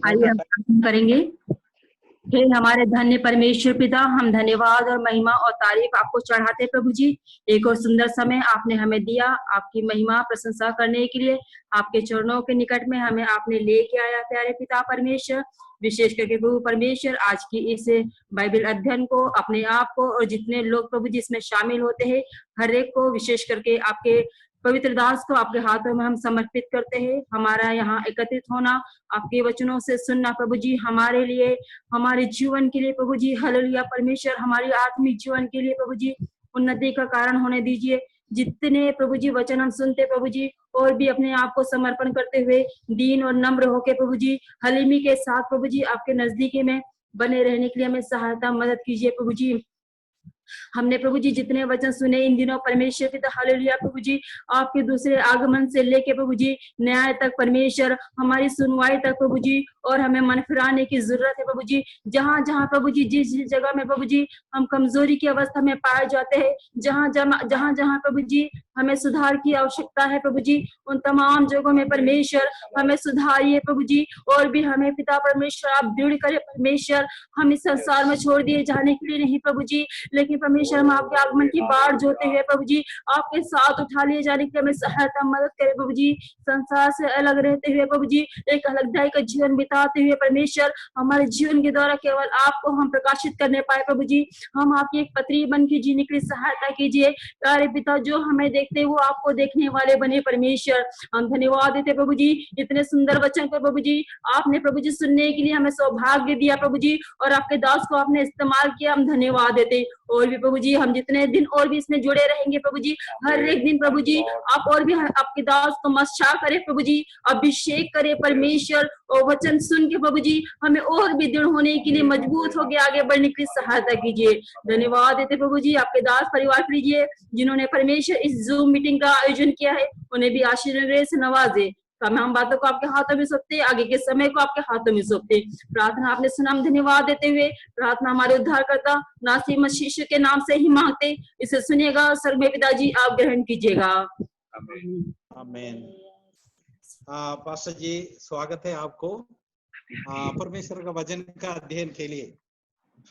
आइए हम प्रार्थना करेंगे। हे हमारे धन्य परमेश्वर पिता, हम धन्यवाद और महिमा और तारीफ आपको चढ़ाते प्रभु जी। एक और सुंदर समय आपने हमें दिया आपकी महिमा प्रशंसा करने के लिए। आपके चरणों के निकट में हमें आपने लेके आया प्यारे पिता परमेश्वर। विशेष करके प्रभु परमेश्वर आज की इस बाइबल अध्ययन को, अपने आप को और जितने लोग प्रभु जी इसमें शामिल होते हैं, हर एक को विशेष करके आपके पवित्र दास को आपके हाथों में हम समर्पित करते हैं। हमारा यहाँ एकत्रित होना, आपके वचनों से सुनना प्रभु जी हमारे लिए, हमारे जीवन के लिए प्रभु जी, हालेलुया परमेश्वर, हमारी आत्मिक जीवन के लिए प्रभु जी उन्नति का कारण होने दीजिए। जितने प्रभु जी वचन हम सुनते प्रभु जी, और भी अपने आप को समर्पण करते हुए दीन और नम्र होके प्रभु जी, हलीमी के साथ प्रभु जी आपके नजदीकी में बने रहने के लिए हमें सहायता मदद कीजिए प्रभु जी। हमने प्रभु जी जितने वचन सुने इन दिनों परमेश्वर पिता, हालेलुया प्रभु जी, आपके दूसरे आगमन से लेके प्रभु जी न्याय तक परमेश्वर, हमारी सुनवाई तक प्रभु जी, और हमें मन फिराने की जरूरत है प्रभु जी। जहां जहां प्रभु जी, जिस जिस जगह में प्रभु जी हम कमजोरी की अवस्था में पाए जाते हैं, जहां जहां जहां प्रभु जी हमें सुधार की आवश्यकता है प्रभु जी, उन तमाम जगहों में परमेश्वर हमें सुधारिए प्रभु जी। और भी हमें पिता परमेश्वर आप दृढ़ करे परमेश्वर, हम इस संसार में छोड़ दिए जाने के लिए नहीं प्रभु जी, लेकिन परमेश्वर हम आपके आगमन की बाढ़ जोते हुए प्रभु जी आपके साथ उठा लिए जाने के लिए हमें सहायता मदद करे प्रभु जी। संसार से अलग रहते हुए प्रभु जी एक अलगदाई का जीवन बिताते हुए परमेश्वर, हमारे जीवन के द्वारा केवल आपको हम प्रकाशित करने पाए प्रभु जी। हम आपकी एक पत्री बन के जीने के लिए सहायता कीजिए प्यारे पिता। जो हमें देखते हैं वो आपको देखने वाले बने परमेश्वर। हम धन्यवाद देते प्रभु जी, इतने सुंदर वचन को प्रभु जी आपने प्रभु जी सुनने के लिए हमें सौभाग्य दिया प्रभु जी, और आपके दास को आपने इस्तेमाल किया, हम धन्यवाद देते। और भी प्रभु जी हम जितने दिन और भी इसमें जुड़े रहेंगे प्रभु जी, हर एक दिन प्रभु जी आप और भी आपके दास को मस्सा करे प्रभु जी, अभिषेक करे परमेश्वर, और वचन सुन के प्रभु जी हमें और भी दृढ़ होने के लिए, मजबूत होकर आगे बढ़ने की सहायता कीजिए। धन्यवाद देते प्रभु जी आपके दास परिवार के लिए जिन्होंने परमेश्वर इस जूम मीटिंग का आयोजन किया है, उन्हें भी आशीर्वाद से नवाजे। तमाम बातों को आपके हाथों में सौंपते, आगे के समय को आपके हाथों में सौंपते। प्रार्थना आपने सुना, हम धन्यवाद देते हुए प्रार्थना हमारे उद्धारकर्ता नासी मसीह के नाम से ही मांगते, इसे सुनिएगा स्वर्ग में पिताजी आप ग्रहण कीजिएगा। आमीन। पास्टर जी स्वागत है आपको। परमेश्वर का वचन का अध्ययन के लिए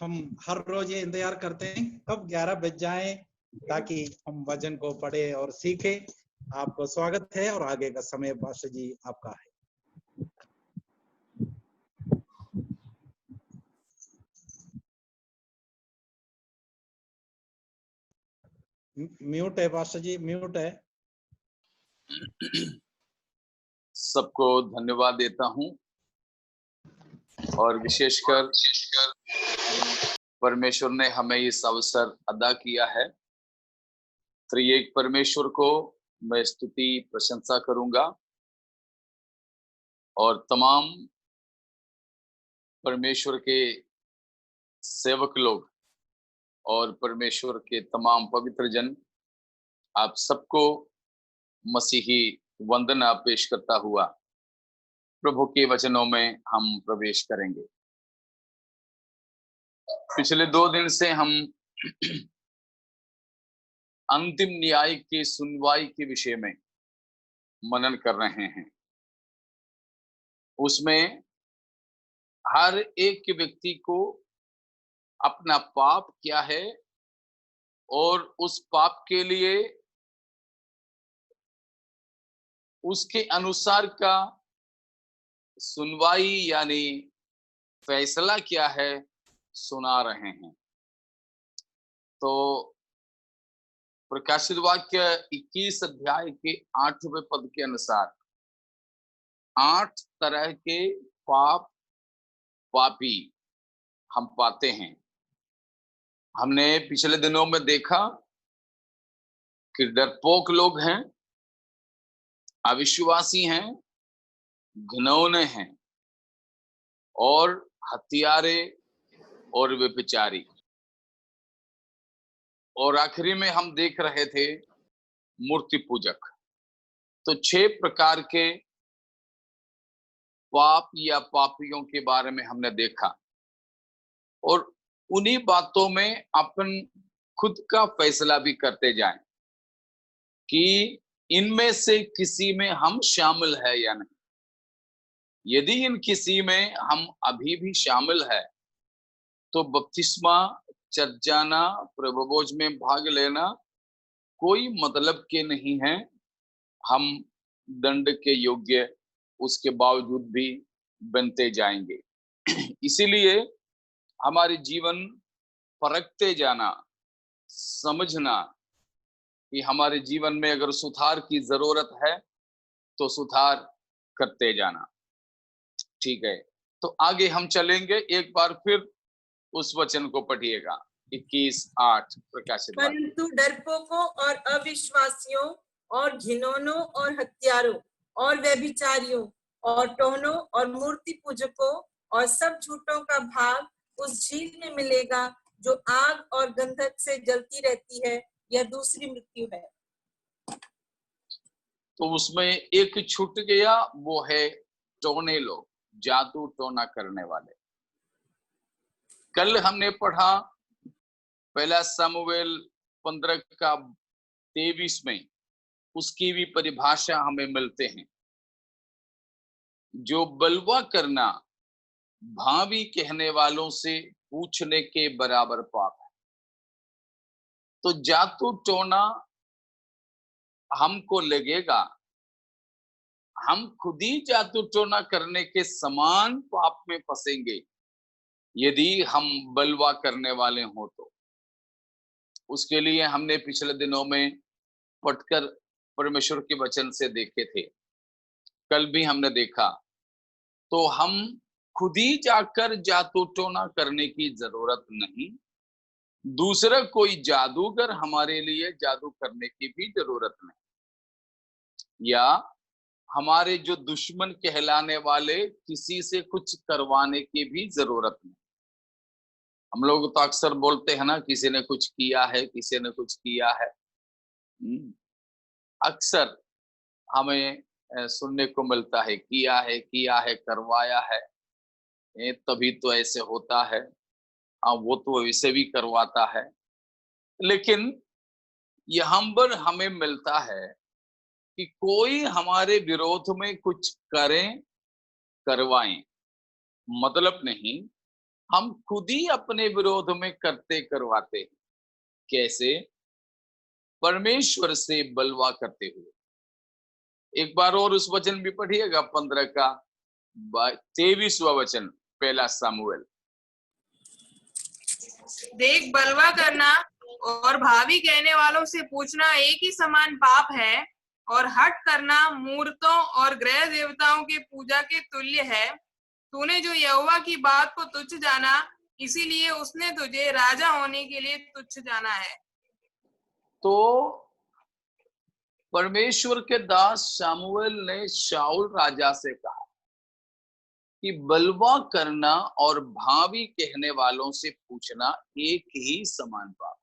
हम हर रोज ये इंतजार करते हैं कब 11 बज जाए ताकि हम वचन को पढ़े और सीखे। आपको स्वागत है और आगे का समय पास्टर जी आपका है। म्यूट है पास्टर जी, म्यूट है। सबको धन्यवाद देता हूं, और विशेषकर परमेश्वर ने हमें इस अवसर अदा किया है। त्रिएक परमेश्वर को मैं स्तुति प्रशंसा करूंगा, और तमाम परमेश्वर के सेवक लोग और परमेश्वर के तमाम पवित्र जन, आप सबको मसीही वंदना पेश करता हुआ प्रभु के वचनों में हम प्रवेश करेंगे। पिछले 2 दिन से हम अंतिम न्याय की सुनवाई के विषय में मनन कर रहे हैं। उसमें हर एक व्यक्ति को अपना पाप क्या है और उस पाप के लिए उसके अनुसार का सुनवाई यानी फैसला क्या है सुना रहे हैं। तो प्रकाशित वाक्य 21 अध्याय के 8वें पद के अनुसार 8 तरह के पापी हम पाते हैं। हमने पिछले दिनों में देखा कि डरपोक लोग हैं, अविश्वासी हैं, घिनौने हैं, और हत्यारे और व्यभिचारी। और आखिरी में हम देख रहे थे मूर्ति पूजक। तो 6 प्रकार के पाप या पापियों के बारे में हमने देखा, और उन्हीं बातों में अपन खुद का फैसला भी करते जाएं कि इनमें से किसी में हम शामिल है या नहीं। यदि इन किसी में हम अभी भी शामिल है तो बपतिस्मा, चर्च जाना, प्रभु भोज में भाग लेना कोई मतलब के नहीं है। हम दंड के योग्य उसके बावजूद भी बनते जाएंगे। इसीलिए हमारे जीवन परखते जाना, समझना कि हमारे जीवन में अगर सुधार की जरूरत है तो सुधार करते जाना। ठीक है, तो आगे हम चलेंगे। एक बार फिर उस वचन को पढ़िएगा, 21:8 प्रकाशित वाक्य। परंतु डरपोकों और अविश्वासियों और घिनौनों और हत्यारों और व्यभिचारियों और टोहनों और मूर्ति पूजकों और सब झूठों का भाग उस झील में मिलेगा जो आग और गंधक से जलती रहती है। यह दूसरी मृत्यु है। तो उसमें एक छूट गया, वो है टोने लोग, जादू टोना करने वाले। कल हमने पढ़ा पहला सामुएल 15:23 में, उसकी भी परिभाषा हमें मिलते हैं। जो बलवा करना भावी कहने वालों से पूछने के बराबर पाप है। तो जादू टोना हमको लगेगा, हम खुद ही जादू टोना करने के समान पाप में फंसेंगे यदि हम बलवा करने वाले हों तो। उसके लिए हमने पिछले दिनों में पढ़कर परमेश्वर के वचन से देखे थे, कल भी हमने देखा। तो हम खुद ही जाकर जादू टोना करने की जरूरत नहीं, दूसरा कोई जादूगर हमारे लिए जादू करने की भी जरूरत नहीं, या हमारे जो दुश्मन कहलाने वाले किसी से कुछ करवाने की भी जरूरत नहीं। हम लोग तो अक्सर बोलते हैं ना, किसी ने कुछ किया है, किसी ने कुछ किया है। अक्सर हमें सुनने को मिलता है, किया है, करवाया है, तभी तो ऐसे होता है, वो तो वैसे भी करवाता है। लेकिन यहाँ पर हमें मिलता है कि कोई हमारे विरोध में कुछ करें, करवाएं, मतलब नहीं, हम खुद ही अपने विरोध में करते करवाते हैं। कैसे? परमेश्वर से बलवा करते हुए। एक बार और उस वचन भी पढ़िएगा, 15:23वां वचन, पहला सामुएल। देख, बलवा करना और भावी कहने वालों से पूछना एक ही समान पाप है, और हट करना मूर्तों और ग्रह देवताओं के पूजा के तुल्य है। तूने जो यहोवा की बात को तुच्छ जाना, इसीलिए उसने तुझे राजा होने के लिए तुच्छ जाना है। तो परमेश्वर के दास शामुएल ने शाऊल राजा से कहा कि बलवा करना और भावी कहने वालों से पूछना एक ही समान पाप है।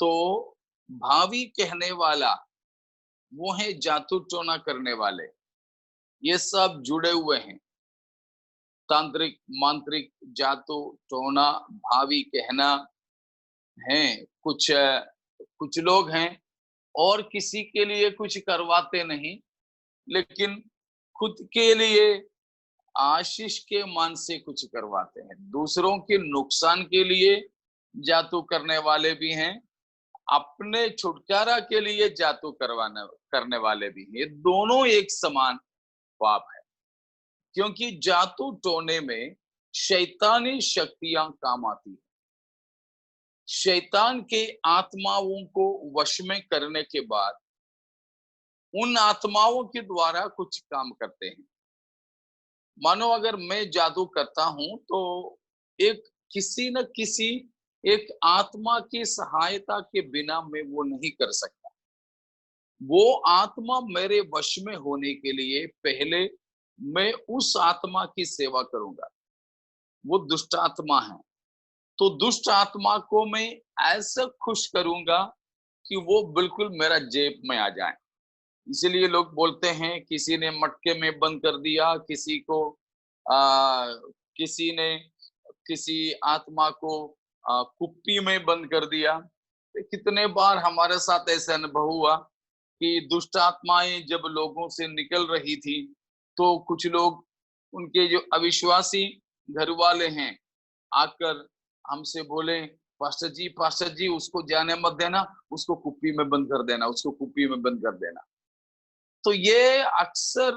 तो भावी कहने वाला वो है जादू टोना करने वाले, ये सब जुड़े हुए हैं। तांत्रिक, मांत्रिक, जादू टोना, भावी कहना है। कुछ लोग हैं और किसी के लिए कुछ करवाते नहीं, लेकिन खुद के लिए आशीष के मान से कुछ करवाते हैं। दूसरों के नुकसान के लिए जादू करने वाले भी हैं, अपने छुटकारा के लिए जादू करने वाले भी हैं। ये दोनों एक समान पाप है, क्योंकि जादू टोने में शैतानी शक्तियां काम आती है। शैतान के आत्माओं को वश में करने के बाद उन आत्माओं के द्वारा कुछ काम करते हैं। मानो अगर मैं जादू करता हूं तो किसी न किसी एक आत्मा की सहायता के बिना मैं वो नहीं कर सकता। वो आत्मा मेरे वश में होने के लिए पहले मैं उस आत्मा की सेवा करूंगा। वो दुष्ट आत्मा है, तो दुष्ट आत्मा को मैं ऐसा खुश करूंगा कि वो बिल्कुल मेरा जेब में आ जाए। इसीलिए लोग बोलते हैं, किसी ने मटके में बंद कर दिया, किसी ने किसी आत्मा को कुप्पी में बंद कर दिया। कितने बार हमारे साथ ऐसा अनुभव हुआ कि दुष्ट आत्माएं जब लोगों से निकल रही थी तो कुछ लोग, उनके जो अविश्वासी घर वाले हैं, आकर हमसे बोले, पास्टर जी उसको जाने मत देना, उसको कुप्पी में बंद कर देना, उसको कुप्पी में बंद कर देना। तो ये अक्सर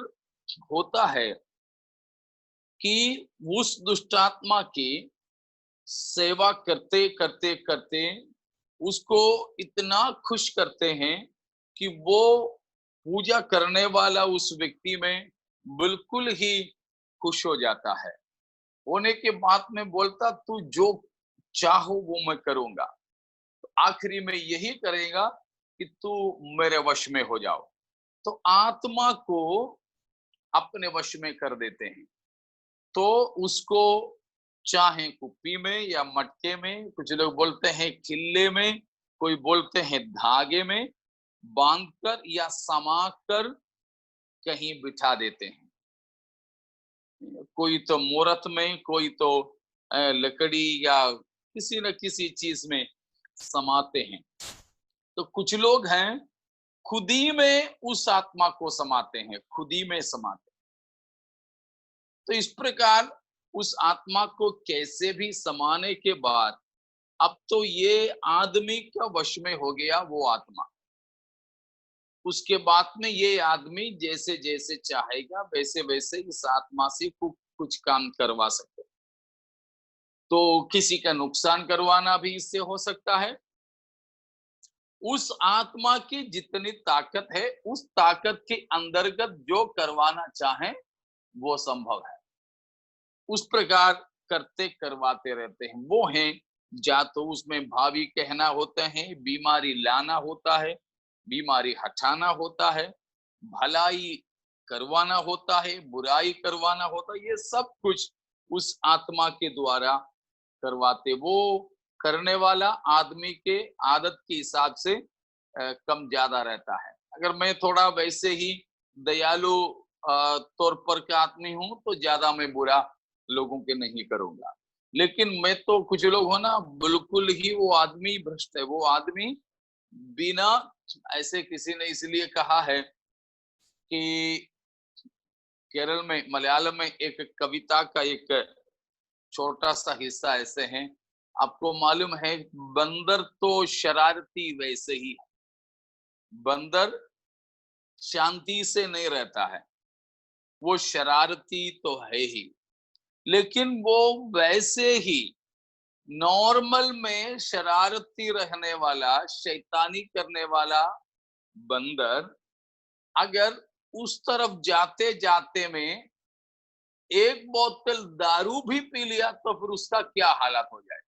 होता है कि उस दुष्टात्मा की सेवा करते करते करते उसको इतना खुश करते हैं कि वो पूजा करने वाला उस व्यक्ति में बिल्कुल ही खुश हो जाता है। होने के बाद में बोलता, तू जो चाहो वो मैं करूंगा, तो आखिरी में यही करेगा कि तू मेरे वश में हो जाओ। तो आत्मा को अपने वश में कर देते हैं, तो उसको चाहे कुप्पी में या मटके में, कुछ लोग बोलते हैं किल्ले में, कोई बोलते हैं धागे में बांधकर या समा कर कहीं बिठा देते हैं। कोई तो मूरत में, कोई तो लकड़ी या किसी न किसी चीज में समाते हैं। तो कुछ लोग हैं खुदी में उस आत्मा को समाते हैं, खुदी में समाते हैं। तो इस प्रकार उस आत्मा को कैसे भी समाने के बाद अब तो ये आदमी का वश में हो गया वो आत्मा। उसके बाद में ये आदमी जैसे जैसे चाहेगा वैसे वैसे इस आत्मा से कुछ काम करवा सकते। तो किसी का नुकसान करवाना भी इससे हो सकता है। उस आत्मा की जितनी ताकत है उस ताकत के अंतर्गत जो करवाना चाहे वो संभव है। उस प्रकार करते करवाते रहते हैं। वो हैं या तो उसमें भावी कहना होता है, बीमारी लाना होता है, बीमारी हटाना होता है, भलाई करवाना होता है, बुराई करवाना होता है। ये सब कुछ उस आत्मा के द्वारा करवाते। वो करने वाला आदमी के आदत के हिसाब से कम ज्यादा रहता है। अगर मैं थोड़ा वैसे ही दयालु तौर पर का आदमी हूं तो ज्यादा मैं बुरा लोगों के नहीं करूंगा। लेकिन मैं तो, कुछ लोग हो ना, बिल्कुल ही वो आदमी भ्रष्ट है। वो आदमी बिना, ऐसे किसी ने इसलिए कहा है कि केरल में, मलयालम में एक कविता का एक छोटा सा हिस्सा ऐसे है, आपको मालूम है, बंदर तो शरारती वैसे ही है। बंदर शांति से नहीं रहता है, वो शरारती तो है ही, लेकिन वो वैसे ही नॉर्मल में शरारती रहने वाला, शैतानी करने वाला बंदर अगर उस तरफ जाते जाते में एक बोतल दारू भी पी लिया तो फिर उसका क्या हालत हो जाए।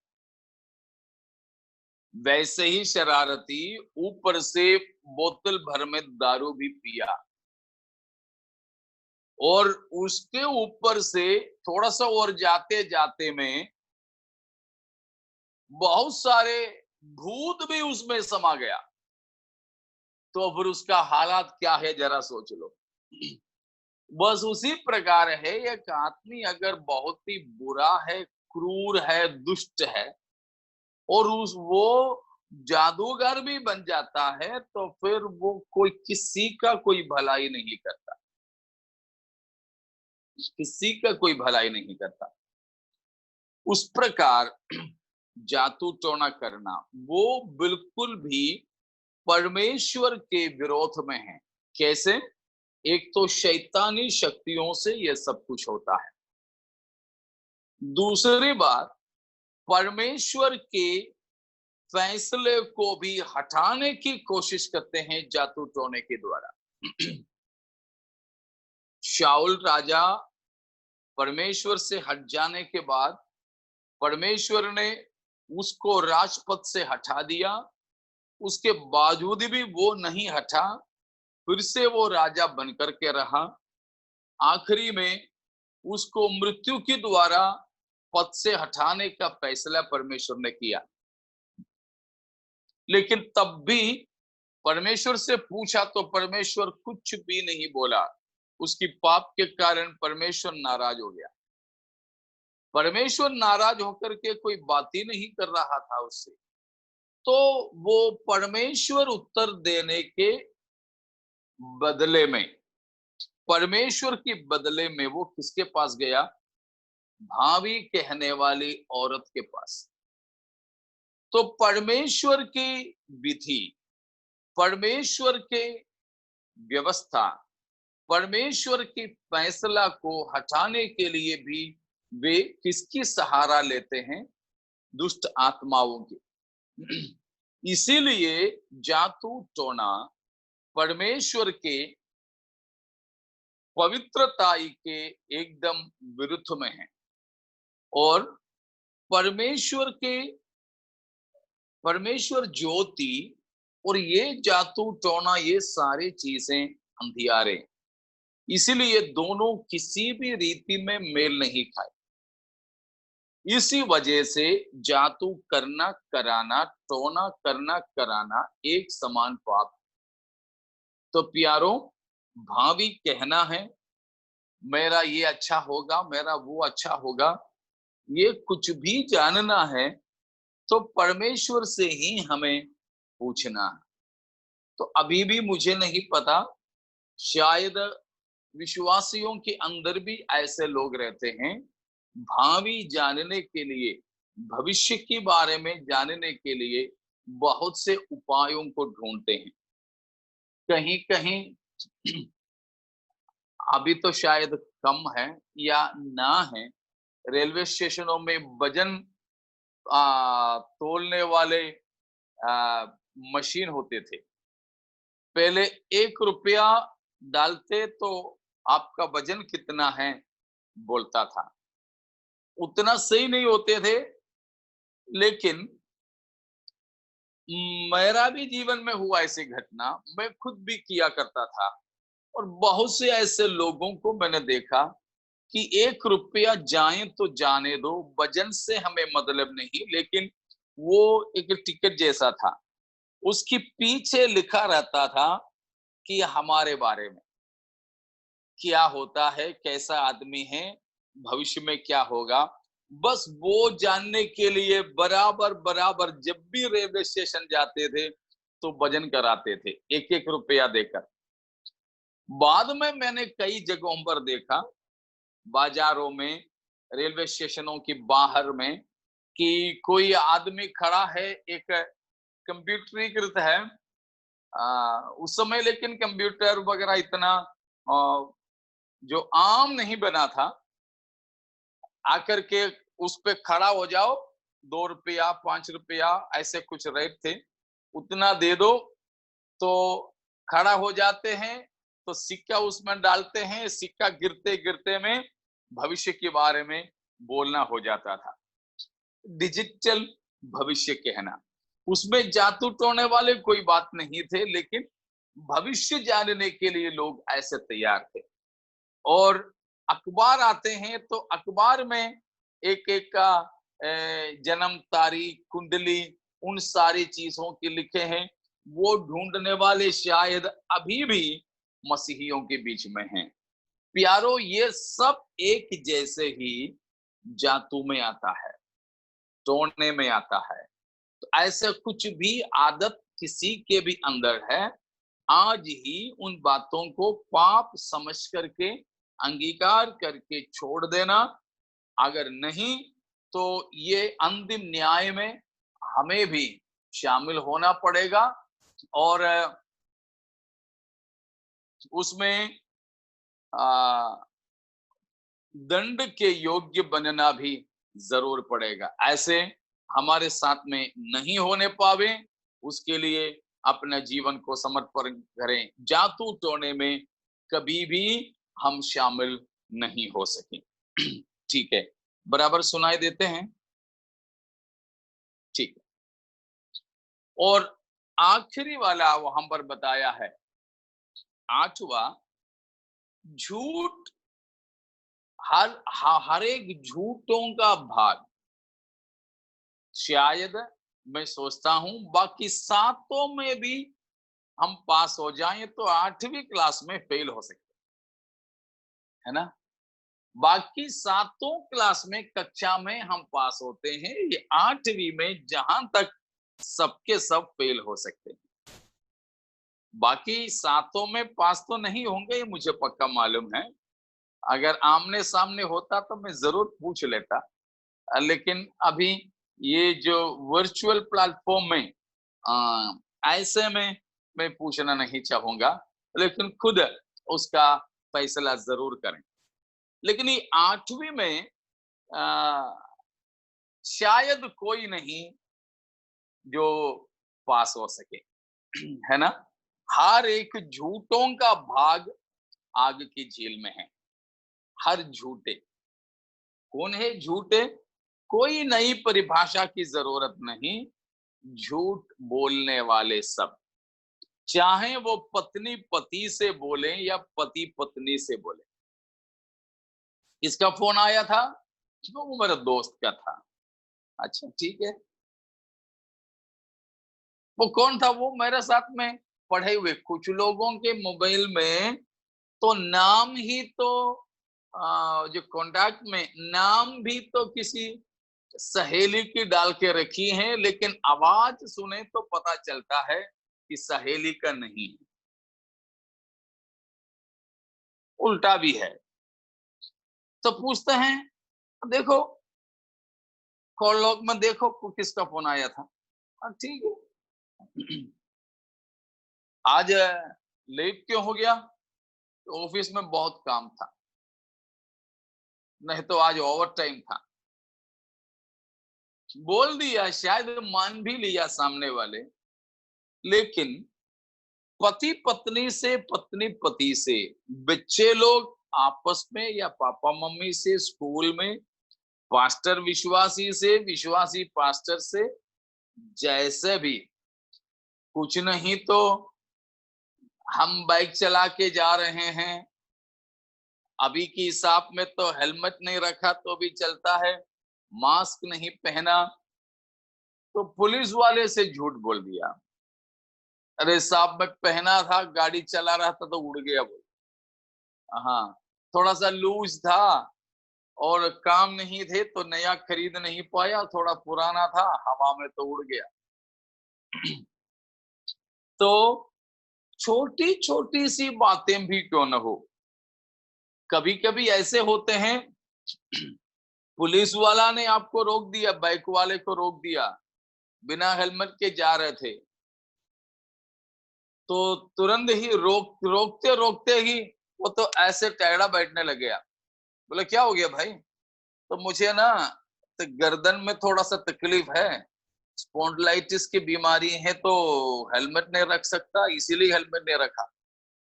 वैसे ही शरारती ऊपर से बोतल भर में दारू भी पिया और उसके ऊपर से थोड़ा सा और जाते जाते में बहुत सारे भूत भी उसमें समा गया, तो फिर उसका हालात क्या है जरा सोच लो। बस उसी प्रकार है, एक आदमी अगर बहुत ही बुरा है, क्रूर है, दुष्ट है और वो जादूगर भी बन जाता है तो फिर वो कोई किसी का कोई भलाई नहीं करता, किसी का कोई भलाई नहीं करता। उस प्रकार जादू टोना करना वो बिल्कुल भी परमेश्वर के विरोध में है। कैसे? एक तो शैतानी शक्तियों से यह सब कुछ होता है। दूसरी बात, परमेश्वर के फैसले को भी हटाने की कोशिश करते हैं जादू टोने के द्वारा। शाऊल राजा परमेश्वर से हट जाने के बाद परमेश्वर ने उसको राजपद से हटा दिया, उसके बावजूद भी वो नहीं हटा, फिर से वो राजा बनकर के रहा। आखिरी में उसको मृत्यु के द्वारा पद से हटाने का फैसला परमेश्वर ने किया। लेकिन तब भी परमेश्वर से पूछा तो परमेश्वर कुछ भी नहीं बोला। उसकी पाप के कारण परमेश्वर नाराज हो गया। परमेश्वर नाराज होकर के कोई बात ही नहीं कर रहा था उससे, तो वो परमेश्वर उत्तर देने के बदले में, परमेश्वर के बदले में वो किसके पास गया? भावी कहने वाली औरत के पास। तो परमेश्वर की विधि, परमेश्वर के व्यवस्था, परमेश्वर के फैसला को हटाने के लिए भी वे किसकी सहारा लेते हैं? दुष्ट आत्माओं की। इसीलिए जातू टोना परमेश्वर के पवित्रताई के एकदम विरुद्ध में है, और परमेश्वर ज्योति और ये जातू टोना, ये सारी चीजें अंधियारे, इसीलिए दोनों किसी भी रीति में मेल नहीं खाए। इसी वजह से जातू करना कराना, टोना करना कराना एक समान पाप। तो प्यारों, भावी कहना है मेरा ये अच्छा होगा, मेरा वो अच्छा होगा, ये कुछ भी जानना है तो परमेश्वर से ही हमें पूछना है। तो अभी भी मुझे नहीं पता, शायद विश्वासियों के अंदर भी ऐसे लोग रहते हैं, भावी जानने के लिए, भविष्य के बारे में जानने के लिए बहुत से उपायों को ढूंढते हैं। कहीं कहीं अभी तो शायद कम है या ना है, रेलवे स्टेशनों में वजन तोलने वाले मशीन होते थे। पहले 1 रुपया डालते तो आपका वजन कितना है बोलता था। उतना सही नहीं होते थे, लेकिन मेरा भी जीवन में हुआ ऐसी घटना, मैं खुद भी किया करता था। और बहुत से ऐसे लोगों को मैंने देखा कि 1 रुपया जाए तो जाने दो, वजन से हमें मतलब नहीं, लेकिन वो एक टिकट जैसा था, उसके पीछे लिखा रहता था कि हमारे बारे में क्या होता है, कैसा आदमी है, भविष्य में क्या होगा, बस वो जानने के लिए बराबर बराबर जब भी रेलवे स्टेशन जाते थे तो वजन कराते थे 1-1 रुपया देकर। बाद में मैंने कई जगहों पर देखा, बाजारों में, रेलवे स्टेशनों के बाहर में, कि कोई आदमी खड़ा है, एक कंप्यूटरीकृत है उस समय, लेकिन कंप्यूटर वगैरह इतना जो आम नहीं बना था। आकर के उस पे खड़ा हो जाओ, 2 रुपया 5 रुपया ऐसे कुछ रेट थे, उतना दे दो तो खड़ा हो जाते हैं, तो सिक्का उसमें डालते हैं, सिक्का गिरते गिरते में भविष्य के बारे में बोलना हो जाता था। डिजिटल भविष्य कहना, उसमें जादू टोने वाले कोई बात नहीं थे, लेकिन भविष्य जानने के लिए लोग ऐसे तैयार थे। और अखबार आते हैं तो अखबार में एक एक का जन्म तारीख, कुंडली, उन सारी चीजों के लिखे हैं। वो ढूंढने वाले शायद अभी भी मसीहियों के बीच में हैं। प्यारो, ये सब एक जैसे ही जादू में आता है, टोने में आता है। तो ऐसे कुछ भी आदत किसी के भी अंदर है, आज ही उन बातों को पाप समझ करके, अंगीकार करके छोड़ देना। अगर नहीं तो ये अंतिम न्याय में हमें भी शामिल होना पड़ेगा, और उसमें दंड के योग्य बनना भी जरूर पड़ेगा। ऐसे हमारे साथ में नहीं होने पावे, उसके लिए अपने जीवन को समर्पण करें। जादू टोने में कभी भी हम शामिल नहीं हो सके। ठीक है, बराबर सुनाई देते हैं? ठीक है। और आखिरी वाला वहां पर बताया है, 8वां, झूठ, हर एक झूठों का भाग। शायद मैं सोचता हूं बाकी 7 में भी हम पास हो जाएं तो 8वीं क्लास में फेल हो सकते है ना। बाकी 7 क्लास में, कक्षा में हम पास होते हैं, ये 8वीं में जहां तक सबके सब फेल हो सकते हैं। बाकी सातों में पास तो नहीं होंगे, ये मुझे पक्का मालूम है। अगर आमने सामने होता तो मैं जरूर पूछ लेता, लेकिन अभी ये जो वर्चुअल प्लेटफॉर्म में ऐसे में मैं पूछना नहीं चाहूंगा, लेकिन खुद उसका फैसला जरूर करें। लेकिन ये 8वीं में शायद कोई नहीं जो पास हो सके, है ना। हर एक झूठों का भाग आग की झील में है। हर झूठे कौन है? झूठे कोई नई परिभाषा की जरूरत नहीं, झूठ बोलने वाले सब, चाहे वो पत्नी पति से बोले या पति पत्नी से बोले। किसका फोन आया था? वो मेरे दोस्त का था। अच्छा ठीक है, वो कौन था? वो मेरे साथ में पढ़े हुए। कुछ लोगों के मोबाइल में तो नाम ही तो जो कॉन्टैक्ट में नाम भी तो किसी सहेली की डाल के रखी है, लेकिन आवाज सुने तो पता चलता है कि सहेली का नहीं है, उल्टा भी है। तो पूछते हैं, देखो कॉल लॉग में देखो किसका फोन आया था। ठीक है, आज लेट क्यों हो गया? तो ऑफिस में बहुत काम था, नहीं तो आज ओवर टाइम था। बोल दिया, शायद मान भी लिया सामने वाले, लेकिन पति पत्नी से, पत्नी पति से, बच्चे लोग आपस में, या पापा मम्मी से, स्कूल में, पास्टर विश्वासी से, विश्वासी पास्टर से, जैसे भी कुछ नहीं तो हम बाइक चला के जा रहे हैं, अभी की हिसाब में तो हेलमेट नहीं रखा तो भी चलता है, मास्क नहीं पहना तो पुलिस वाले से झूठ बोल दिया, अरे साहब मैं पहना था, गाड़ी चला रहा था तो उड़ गया बोल। हाँ, थोड़ा सा लूज था और काम नहीं थे तो नया खरीद नहीं पाया, थोड़ा पुराना था, हवा में तो उड़ गया। तो छोटी छोटी सी बातें भी क्यों न हो, कभी कभी ऐसे होते हैं, पुलिस वाला ने आपको रोक दिया, बाइक वाले को रोक दिया, बिना हेलमेट के जा रहे थे, तो तुरंत ही रोकते रोकते ही वो तो ऐसे टेढ़ा बैठने लग गया। बोले क्या हो गया भाई? तो मुझे ना तो गर्दन में थोड़ा सा तकलीफ है, स्पॉन्डिलाइटिस की बीमारी है, तो हेलमेट नहीं रख सकता, इसीलिए हेलमेट नहीं रखा।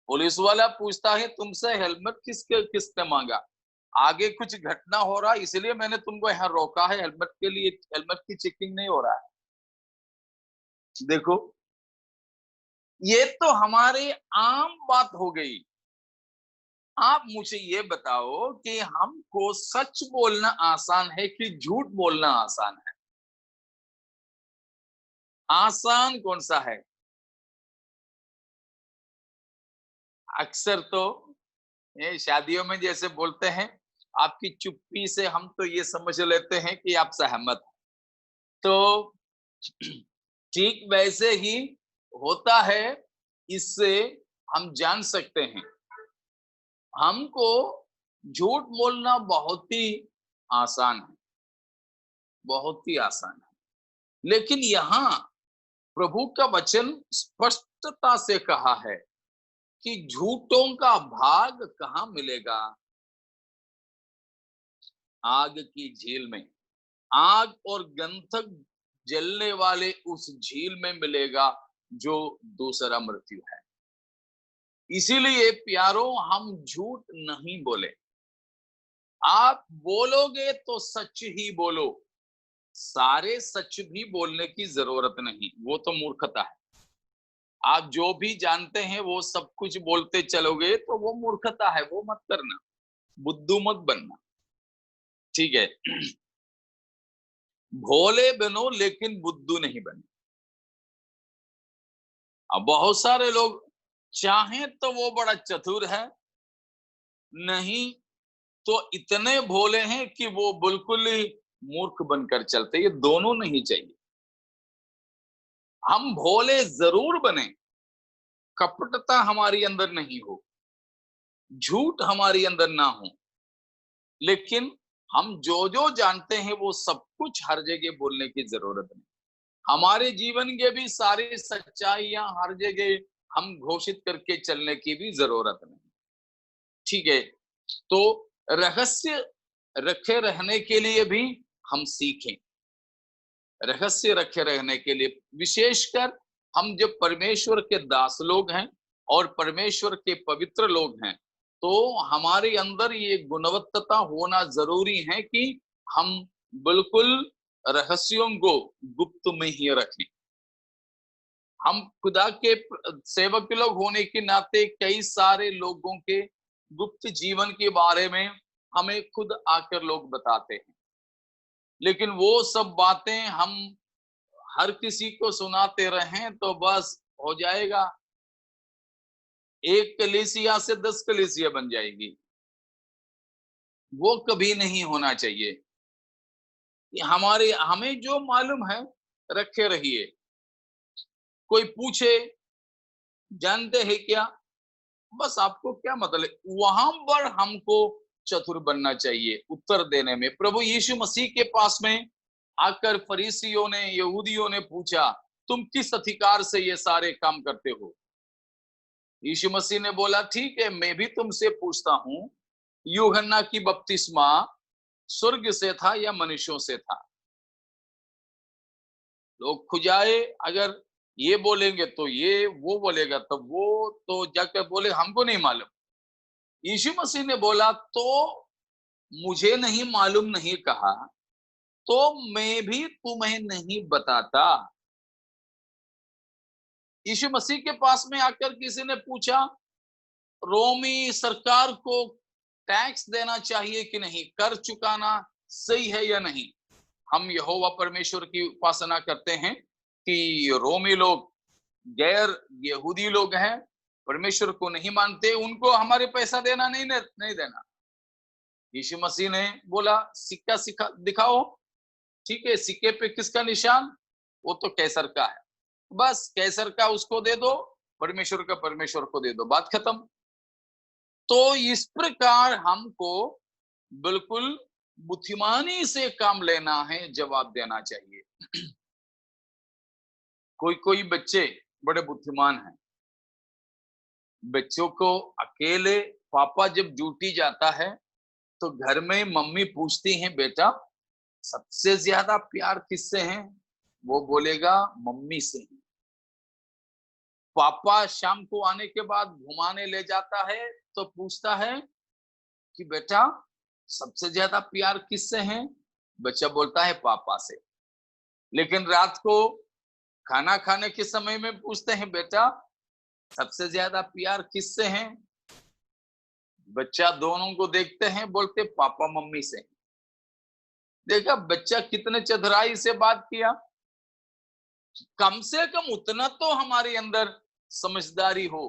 पुलिस वाला पूछता है तुमसे हेलमेट किसने मांगा? आगे कुछ घटना हो रहा है इसलिए मैंने तुमको यहाँ रोका है, हेलमेट के लिए, हेलमेट की चेकिंग नहीं हो रहा है। देखो ये तो हमारी आम बात हो गई। आप मुझे ये बताओ कि हमको सच बोलना आसान है कि झूठ बोलना आसान है? आसान कौन सा है? अक्सर तो ये शादियों में जैसे बोलते हैं, आपकी चुप्पी से हम तो ये समझ लेते हैं कि आप सहमत हैं। तो ठीक वैसे ही होता है, इससे हम जान सकते हैं हमको झूठ बोलना बहुत ही आसान है, बहुत ही आसान है। लेकिन यहाँ प्रभु का वचन स्पष्टता से कहा है कि झूठों का भाग कहाँ मिलेगा? आग की झील में, आग और गंधक जलने वाले उस झील में मिलेगा जो दूसरा मृत्यु है। इसीलिए प्यारो हम झूठ नहीं बोले। आप बोलोगे तो सच ही बोलो, सारे सच भी बोलने की जरूरत नहीं, वो तो मूर्खता है। आप जो भी जानते हैं वो सब कुछ बोलते चलोगे तो वो मूर्खता है, वो मत करना, बुद्धू मत बनना, ठीक है। भोले बनो लेकिन बुद्धू नहीं बनो। अब बहुत सारे लोग चाहें तो वो बड़ा चतुर है, नहीं तो इतने भोले हैं कि वो बिल्कुल ही मूर्ख बनकर चलते। ये दोनों नहीं चाहिए। हम भोले जरूर बने, कपटता हमारी अंदर नहीं हो, झूठ हमारी अंदर ना हो, लेकिन हम जो जो जानते हैं वो सब कुछ हर जगह बोलने की जरूरत नहीं। हमारे जीवन के भी सारी सच्चाइयां हर जगह हम घोषित करके चलने की भी जरूरत नहीं। ठीक है, तो रहस्य रखे रहने के लिए भी हम सीखें। रहस्य रखे रहने के लिए, विशेषकर हम जब परमेश्वर के दास लोग हैं और परमेश्वर के पवित्र लोग हैं, तो हमारे अंदर ये गुणवत्ता होना जरूरी है कि हम बिल्कुल रहस्यों को गुप्त में ही रखें। हम खुदा के सेवक लोग होने के नाते कई सारे लोगों के गुप्त जीवन के बारे में हमें खुद आकर लोग बताते हैं, लेकिन वो सब बातें हम हर किसी को सुनाते रहें तो बस हो जाएगा, एक कलीसिया से 10 कलीसिया बन जाएगी। वो कभी नहीं होना चाहिए। हमें जो मालूम है रखे रहिए। कोई पूछे जानते हैं क्या, बस आपको क्या मतलब, वहां पर हमको चतुर बनना चाहिए उत्तर देने में। प्रभु यीशु मसीह के पास में आकर फरीसियों ने, यहूदियों ने पूछा, तुम किस अधिकार से ये सारे काम करते हो? यीशु मसीह ने बोला, ठीक है, मैं भी तुमसे पूछता हूं, यूहन्ना की बपतिस्मा स्वर्ग से था या मनुष्यों से था? लोग खुजाए, अगर ये बोलेंगे तो ये, वो बोलेगा तो वो, तो जाकर बोले हमको नहीं मालूम। यीशु मसीह ने बोला, तो मुझे नहीं मालूम नहीं कहा तो मैं भी तुम्हें नहीं बताता। यीशु मसीह के पास में आकर किसी ने पूछा, रोमी सरकार को टैक्स देना चाहिए कि नहीं, कर चुकाना सही है या नहीं? हम यहोवा परमेश्वर की उपासना करते हैं कि रोमी लोग गैर यहूदी लोग हैं, परमेश्वर को नहीं मानते, उनको हमारे पैसा देना नहीं देना। यीशु मसीह ने बोला, सिक्का दिखाओ। ठीक है, सिक्के पे किसका निशान? वो तो कैसर का है, बस कैसर का उसको दे दो, परमेश्वर का परमेश्वर को दे दो, बात खत्म। तो इस प्रकार हमको बिल्कुल बुद्धिमानी से काम लेना है, जवाब देना चाहिए। कोई बच्चे बड़े बुद्धिमान हैं, बच्चों को अकेले पापा जब ड्यूटी जाता है तो घर में मम्मी पूछती हैं, बेटा सबसे ज्यादा प्यार किससे है? वो बोलेगा मम्मी से। पापा शाम को आने के बाद घुमाने ले जाता है तो पूछता है कि बेटा सबसे ज्यादा प्यार किससे है? बच्चा बोलता है पापा से। लेकिन रात को खाना खाने के समय में पूछते हैं, बेटा सबसे ज्यादा प्यार किससे है? बच्चा दोनों को देखते हैं, बोलते पापा मम्मी से। देखा बच्चा कितने चतुराई से बात किया। कम से कम उतना तो हमारे अंदर समझदारी हो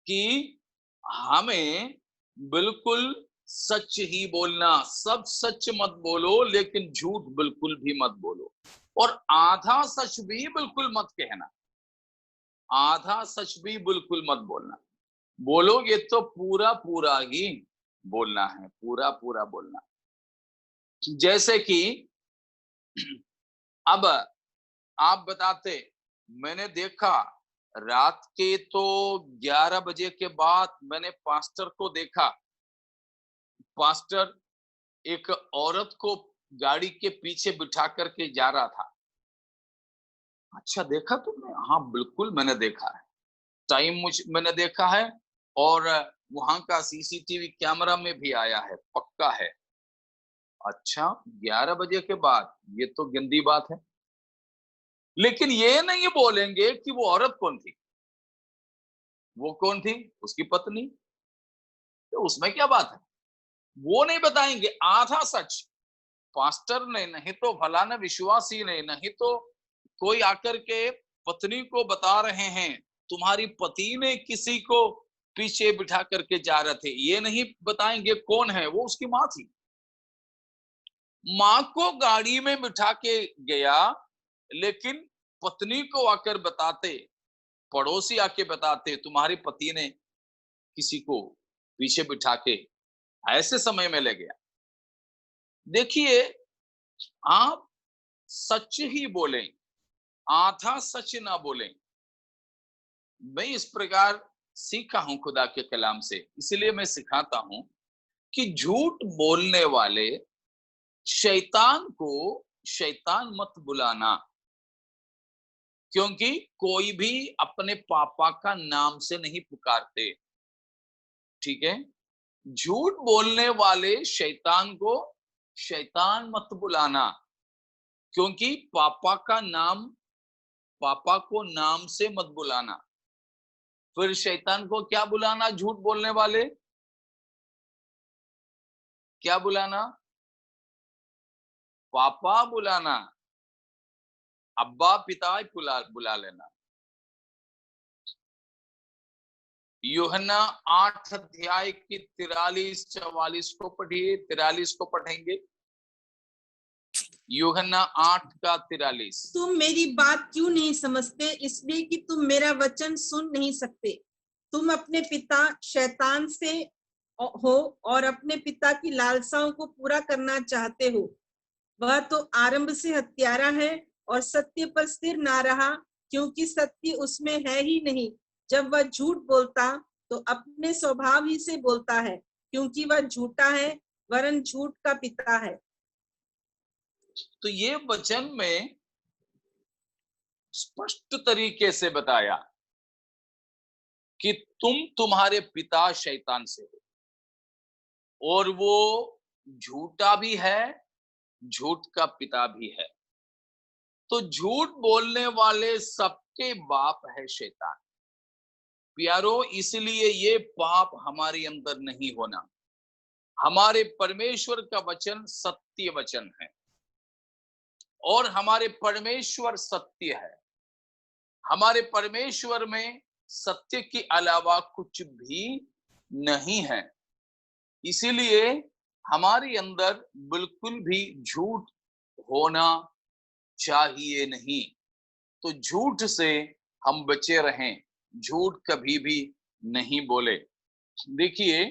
कि हमें बिल्कुल सच ही बोलना, सब सच मत बोलो लेकिन झूठ बिल्कुल भी मत बोलो, और आधा सच भी बिल्कुल मत कहना, आधा सच भी बिल्कुल मत बोलना। बोलोगे तो पूरा पूरा ही बोलना है, पूरा पूरा बोलना। जैसे कि अब आप बताते, मैंने देखा रात के तो 11 बजे के बाद मैंने पास्टर को देखा, पास्टर एक औरत को गाड़ी के पीछे बिठा करके जा रहा था। अच्छा देखा तुमने? हाँ बिल्कुल मैंने देखा है, टाइम मैंने देखा है, और वहां का सीसीटीवी कैमरा में भी आया है, पक्का है। अच्छा 11 बजे के बाद, ये तो गंदी बात है। लेकिन ये नहीं बोलेंगे कि वो औरत कौन थी, वो कौन थी, उसकी पत्नी, तो उसमें क्या बात है, वो नहीं बताएंगे। आधा सच पास्टर ने, नहीं तो फलाना विश्वासी ने, नहीं तो कोई आकर के पत्नी को बता रहे हैं तुम्हारी पति ने किसी को पीछे बिठा करके जा रहे थे, ये नहीं बताएंगे कौन है, वो उसकी माँ थी। माँ को गाड़ी में बिठा के गया, लेकिन पत्नी को आकर बताते पड़ोसी आके बताते तुम्हारे पति ने किसी को पीछे बिठा के ऐसे समय में ले गया। देखिए, आप सच ही बोलें, आधा सच ना बोलें। मैं इस प्रकार सीखा हूं खुदा के कलाम से, इसलिए मैं सिखाता हूं कि झूठ बोलने वाले शैतान को शैतान मत बुलाना, क्योंकि कोई भी अपने पापा का नाम से नहीं पुकारते। ठीक है, झूठ बोलने वाले शैतान को शैतान मत बुलाना, क्योंकि पापा को नाम से मत बुलाना। फिर शैतान को क्या बुलाना? झूठ बोलने वाले क्या बुलाना? पापा बुलाना, अब्बा पिता बुला लेना। यूहन्ना 8 अध्याय की 43-44 को पढ़िए। 43 को पढ़ेंगे। यूहन्ना 8 का 43। तुम मेरी बात क्यों नहीं समझते? इसलिए कि तुम मेरा वचन सुन नहीं सकते। तुम अपने पिता शैतान से हो और अपने पिता की लालसाओं को पूरा करना चाहते हो। वह तो आरंभ से हत्यारा है और सत्य पर स्थिर ना रहा, क्योंकि सत्य उसमें है ही नहीं। जब वह झूठ बोलता तो अपने स्वभाव ही से बोलता है, क्योंकि वह झूठा है वरन झूठ का पिता है। तो ये वचन में स्पष्ट तरीके से बताया कि तुम्हारे पिता शैतान से हो, और वो झूठा भी है, झूठ का पिता भी है। तो झूठ बोलने वाले सबके बाप है शैतान। प्यारो, इसलिए ये पाप हमारे अंदर नहीं होना। हमारे परमेश्वर का वचन सत्य वचन है, और हमारे परमेश्वर सत्य है। हमारे परमेश्वर में सत्य के अलावा कुछ भी नहीं है। इसीलिए हमारे अंदर बिल्कुल भी झूठ होना चाहिए नहीं। तो झूठ से हम बचे रहें, झूठ कभी भी नहीं बोले। देखिए,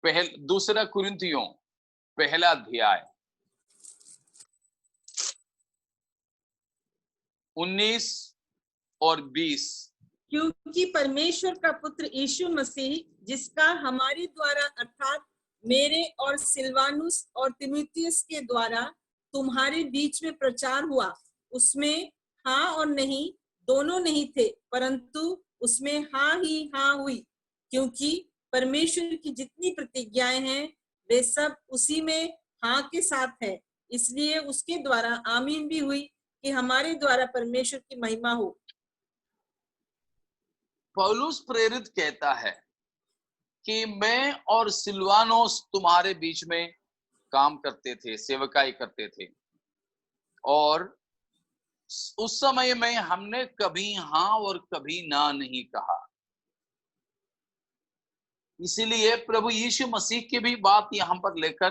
दूसरा कुरिन्थियों 1 अध्याय 19 और 20। क्योंकि परमेश्वर का पुत्र यीशु मसीह, जिसका हमारे द्वारा अर्थात मेरे और सिलवानुस और तीमुथियुस के द्वारा तुम्हारे बीच में प्रचार हुआ, उसमें हाँ और नहीं दोनों नहीं थे, परंतु उसमें हाँ ही हाँ हुई, क्योंकि परमेश्वर की जितनी प्रतिज्ञाएं हैं वे सब उसी में हाँ के साथ है। इसलिए उसके द्वारा आमीन भी हुई कि हमारे द्वारा परमेश्वर की महिमा हो। पौलुस प्रेरित कहता है कि मैं और सिलवानोस तुम्हारे बीच में काम करते थे, सेवकाई करते थे, और उस समय में हमने कभी हाँ और कभी ना नहीं कहा। इसीलिए प्रभु यीशु मसीह की भी बात यहाँ पर लेकर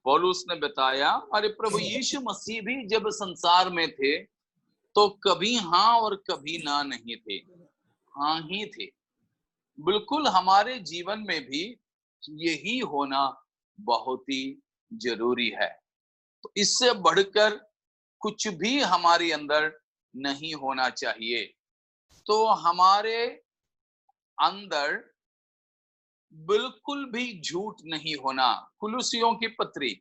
पौलुस ने बताया, अरे प्रभु यीशु मसीह भी जब संसार में थे तो कभी हाँ और कभी ना नहीं थे, हाँ ही थे। बिल्कुल हमारे जीवन में भी यही होना बहुत ही जरूरी है। तो इससे बढ़कर कुछ भी हमारे अंदर नहीं होना चाहिए। तो हमारे अंदर बिल्कुल भी झूठ नहीं होना। कुलुसियों की पत्री,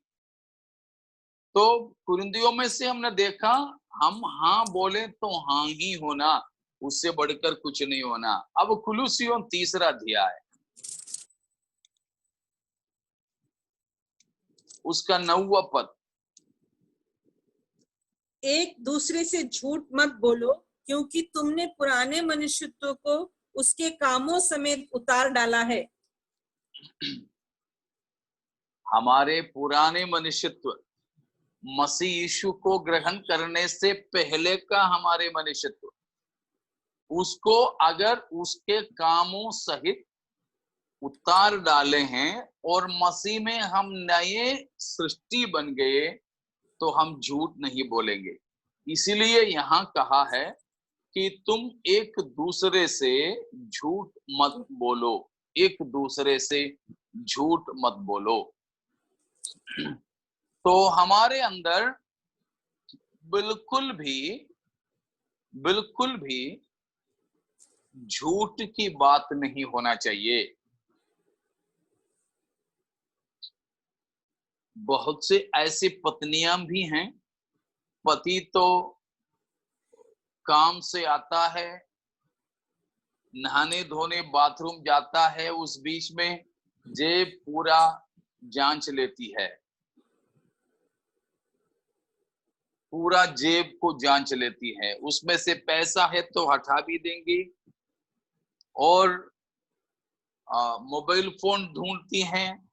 तो कुरिन्थियों में से हमने देखा हम हाँ बोले तो हाँ ही होना, उससे बढ़कर कुछ नहीं होना। अब कुलुसियों 3 अध्याय उसका 9वां पद। एक दूसरे से झूठ मत बोलो, क्योंकि तुमने पुराने मनुष्यत्व को उसके कामों समेत उतार डाला है। हमारे पुराने मनुष्यत्व मसीह यीशु को ग्रहण करने से पहले का हमारे मनुष्यत्व, उसको अगर उसके कामों सहित उतार डाले हैं और मसीह में हम नए सृष्टि बन गए, तो हम झूठ नहीं बोलेंगे। इसीलिए यहाँ कहा है कि तुम एक दूसरे से झूठ मत बोलो, एक दूसरे से झूठ मत बोलो। तो हमारे अंदर बिल्कुल भी झूठ की बात नहीं होना चाहिए। बहुत से ऐसी पत्नियां भी हैं, पति तो काम से आता है, नहाने धोने बाथरूम जाता है, उस बीच में जेब पूरा जांच लेती है, पूरा जेब को जांच लेती है, उसमें से पैसा है तो हटा भी देंगी, और मोबाइल फोन ढूंढती हैं,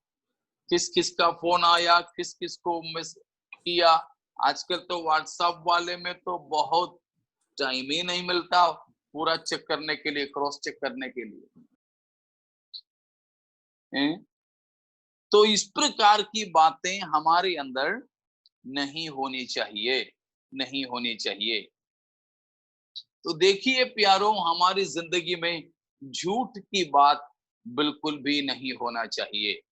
किस किस का फोन आया, किस किस को मिस किया। आजकल तो व्हाट्सएप वाले में तो बहुत टाइम ही नहीं मिलता पूरा चेक करने के लिए, क्रॉस चेक करने के लिए। तो इस प्रकार की बातें हमारे अंदर नहीं होनी चाहिए, नहीं होनी चाहिए। तो देखिए प्यारों, हमारी जिंदगी में झूठ की बात बिल्कुल भी नहीं होना चाहिए।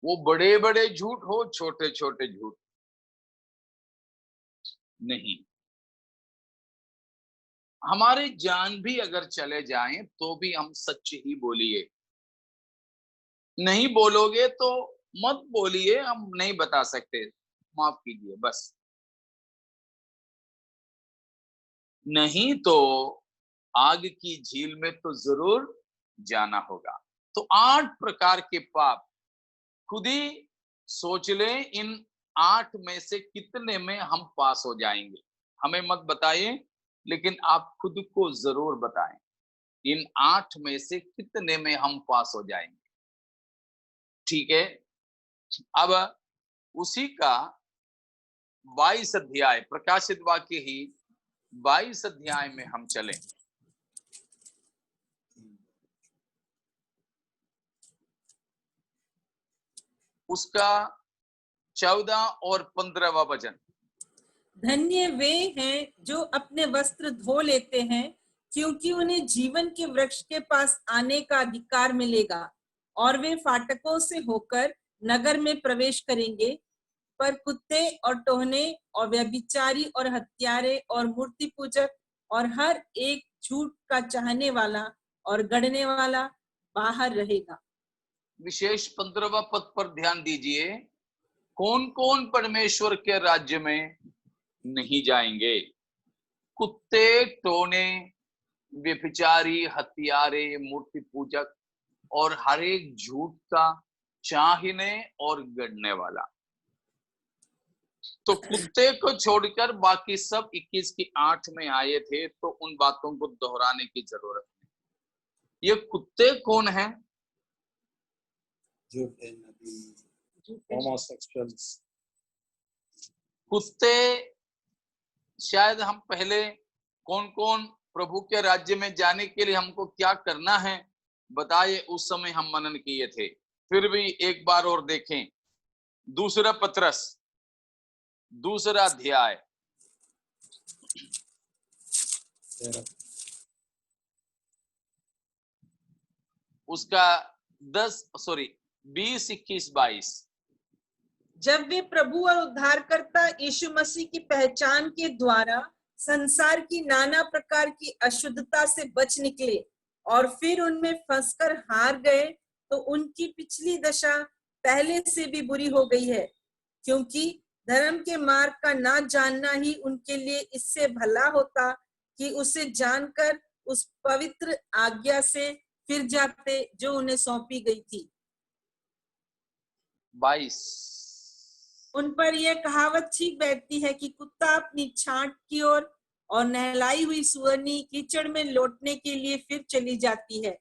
वो बड़े बड़े झूठ हो, छोटे छोटे झूठ नहीं। हमारे जान भी अगर चले जाएं तो भी हम सच ही बोलिए। नहीं बोलोगे तो मत बोलिए, हम नहीं बता सकते, माफ कीजिए बस। नहीं तो आग की झील में तो जरूर जाना होगा। तो 8 प्रकार के पाप खुद ही सोच लें, इन 8 में से कितने में हम पास हो जाएंगे। हमें मत बताइए, लेकिन आप खुद को जरूर बताएं, इन 8 में से कितने में हम पास हो जाएंगे। ठीक है, अब उसी का 22 अध्याय, प्रकाशित वाक्य ही 22 अध्याय में हम चलें। उसका 14 और 15वां वचन। धन्य वे हैं जो अपने वस्त्र धो लेते हैं, क्योंकि उन्हें जीवन के वृक्ष के पास आने का अधिकार मिलेगा, और वे फाटकों से होकर नगर में प्रवेश करेंगे। पर कुत्ते और टोहने और व्यभिचारी और हत्यारे और मूर्ति पूजक और हर एक झूठ का चाहने वाला और गढ़ने वाला बाहर रहेगा। विशेष 15वां पद पर ध्यान दीजिए, कौन कौन परमेश्वर के राज्य में नहीं जाएंगे? कुत्ते, टोने, व्यभिचारी, हत्यारे, मूर्ति पूजक और हर एक झूठ का चाहने और गढ़ने वाला। तो कुत्ते को छोड़कर बाकी सब 21 की 8 में आए थे, तो उन बातों को दोहराने की जरूरत नहीं। ये कुत्ते कौन हैं? झूठे नबी, होमोसेक्सुअल्स। कुत्ते, शायद हम पहले कौन कौन प्रभु के राज्य में जाने के लिए हमको क्या करना है बताए, उस समय हम मनन किए थे। फिर भी एक बार और देखें, दूसरा पत्रस, दूसरा अध्याय, उसका 20, 21, 22। जब वे प्रभु और उद्धारकर्ता यीशु मसीह की पहचान के द्वारा संसार की नाना प्रकार की अशुद्धता से बच निकले और फिर उनमें फंसकर हार गए, तो उनकी पिछली दशा पहले से भी बुरी हो गई है, क्योंकि धर्म के मार्ग का ना जानना ही उनके लिए इससे भला होता कि उसे जानकर उस पवित्र आज्ञा से फिर जाते जो उन्हें सौंपी गई थी। 22। उन पर यह कहावत ठीक बैठती है कि कुत्ता अपनी छांट की ओर और नहलाई हुई सुअरनी कीचड़ में लौटने के लिए फिर चली जाती है।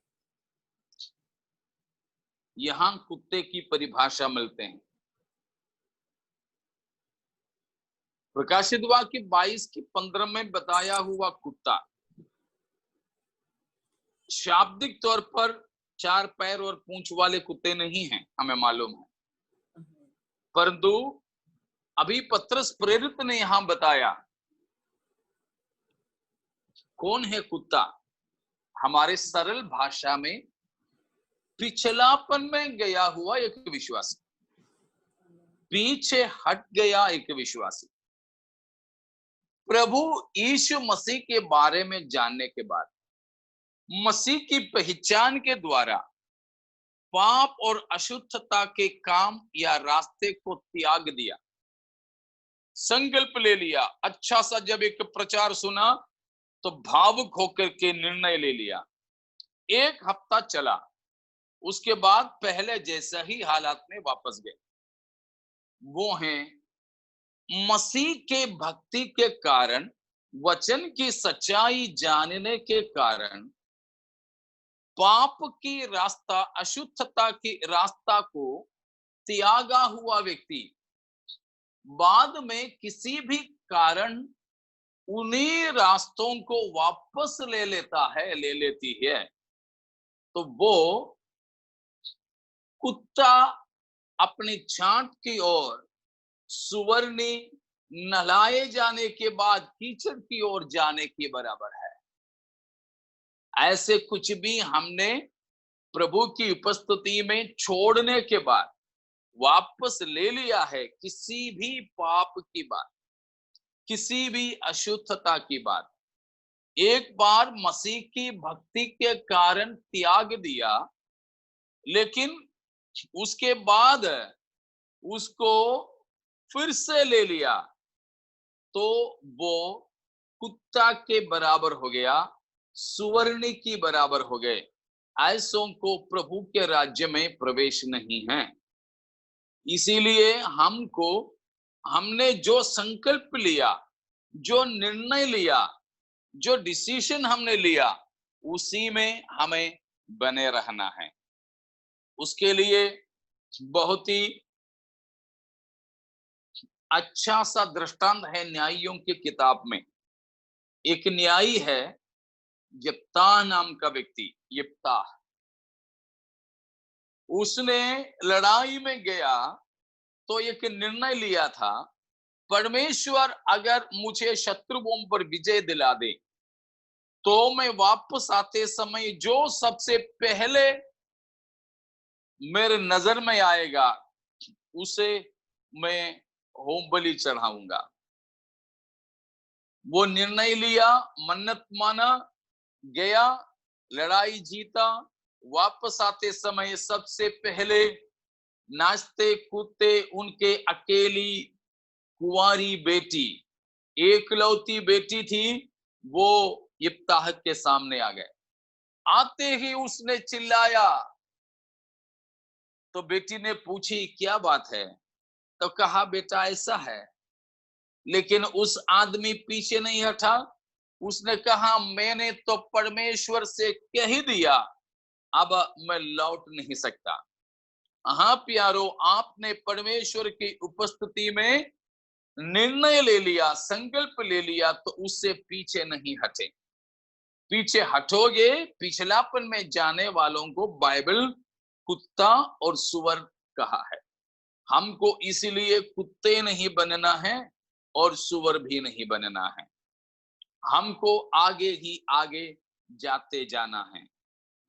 यहां कुत्ते की परिभाषा मिलते हैं। प्रकाशित वाक्य 22 की 15 में बताया हुआ कुत्ता शाब्दिक तौर पर 4 पैर और पूंछ वाले कुत्ते नहीं हैं, हमें मालूम है, परंतु अभी पत्रस प्रेरित ने यहां बताया कौन है कुत्ता? हमारे सरल भाषा में पिछलापन में गया हुआ एक विश्वासी, पीछे हट गया एक विश्वासी। प्रभु यीशु मसीह के बारे में जानने के बाद, मसीह की पहचान के द्वारा पाप और अशुद्धता के काम या रास्ते को त्याग दिया, संकल्प ले लिया। अच्छा सा जब एक प्रचार सुना तो भावुक होकर के निर्णय ले लिया। एक हफ्ता चला, उसके बाद पहले जैसा ही हालात में वापस गए। वो हैं मसीह के भक्ति के कारण, वचन की सच्चाई जानने के कारण, पाप की रास्ता, अशुद्धता की रास्ता को त्यागा हुआ व्यक्ति बाद में किसी भी कारण उन्हीं रास्तों को वापस ले लेता है, ले लेती है, तो वो कुत्ता अपनी छांट की ओर, सुवर्णी नहलाए जाने के बाद कीचड़ की ओर जाने के बराबर है। ऐसे कुछ भी हमने प्रभु की उपस्थिति में छोड़ने के बाद वापस ले लिया है, किसी भी पाप की बात, किसी भी अशुद्धता की बात, एक बार मसीह की भक्ति के कारण त्याग दिया, लेकिन उसके बाद उसको फिर से ले लिया, तो वो कुत्ता के बराबर हो गया, सुवर्ण की बराबर हो गए। ऐसों को प्रभु के राज्य में प्रवेश नहीं है। इसीलिए हमने जो संकल्प लिया, जो निर्णय लिया, जो डिसीजन हमने लिया, उसी में हमें बने रहना है। उसके लिए बहुत ही अच्छा सा दृष्टांत है न्यायियों की किताब में। एक न्यायी है, यिप्ताह नाम का व्यक्ति, यिप्ताह। उसने लड़ाई में गया तो एक निर्णय लिया था, परमेश्वर अगर मुझे शत्रुओं पर विजय दिला दे तो मैं वापस आते समय जो सबसे पहले मेरे नजर में आएगा उसे मैं होम बलि चढ़ाऊंगा। वो निर्णय लिया, मन्नत माना, गया, लड़ाई जीता, वापस आते समय सबसे पहले नाचते कूदते उनके अकेली कुंवारी बेटी, एकलौती बेटी थी, वो यिप्ताह के सामने आ गए। आते ही उसने चिल्लाया, तो बेटी ने पूछी क्या बात है? तो कहा बेटा ऐसा है, लेकिन उस आदमी पीछे नहीं हटा। उसने कहा मैंने तो परमेश्वर से कह ही दिया, अब मैं लौट नहीं सकता। हाँ प्यारो, आपने परमेश्वर की उपस्थिति में निर्णय ले लिया, संकल्प ले लिया, तो उससे पीछे नहीं हटे। पीछे हटोगे, पिछलापन में जाने वालों को बाइबल कुत्ता और सुअर कहा है। हमको इसीलिए कुत्ते नहीं बनना है और सुअर भी नहीं बनना है। हमको आगे ही आगे जाते जाना है।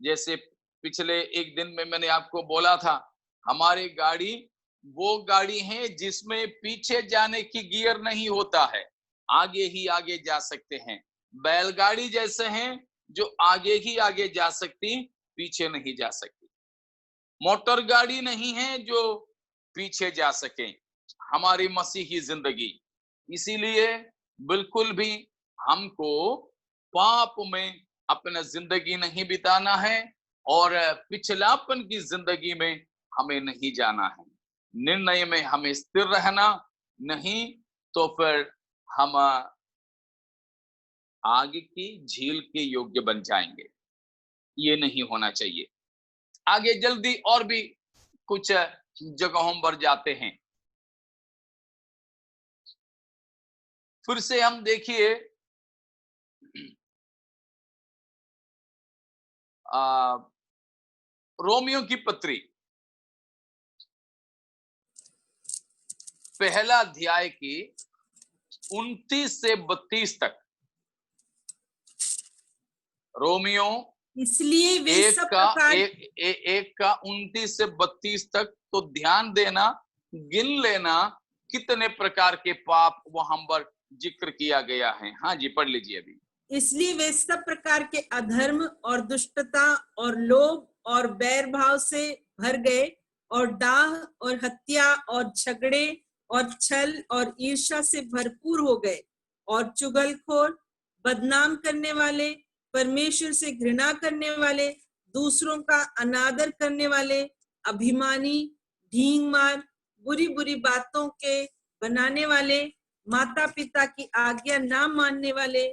जैसे पिछले एक दिन में मैंने आपको बोला था, हमारी गाड़ी वो गाड़ी है जिसमें पीछे जाने की गियर नहीं होता है, आगे ही आगे जा सकते हैं। बैलगाड़ी जैसे हैं जो आगे ही आगे जा सकती, पीछे नहीं जा सकती। मोटर गाड़ी नहीं है जो पीछे जा सके। हमारी मसीही जिंदगी, इसीलिए बिल्कुल भी हमको पाप में अपना जिंदगी नहीं बिताना है और पिछलापन की जिंदगी में हमें नहीं जाना है। निर्णय में हमें स्थिर रहना, नहीं तो फिर हम आग की झील के योग्य बन जाएंगे। ये नहीं होना चाहिए। आगे जल्दी और भी कुछ जगहों पर जाते हैं। फिर से हम देखिए रोमियो की पत्री पहला अध्याय की 29 से 32 तक। रोमियो इसलिए वे एक सब का प्रकार एक का 29 से 32 तक। तो ध्यान देना, गिन लेना कितने प्रकार के पाप वहां पर जिक्र किया गया है। हाँ जी, पढ़ लीजिए अभी। इसलिए वे सब प्रकार के अधर्म और दुष्टता और लोभ और बैर भाव से भर गए, और डाह और हत्या और झगड़े और छल और ईर्ष्या से भरपूर हो गए, और चुगलखोर, बदनाम करने वाले, परमेश्वर से घृणा करने वाले, दूसरों का अनादर करने वाले, अभिमानी, ढींग मार, बुरी बुरी बातों के बनाने वाले, माता पिता की आज्ञा ना मानने वाले,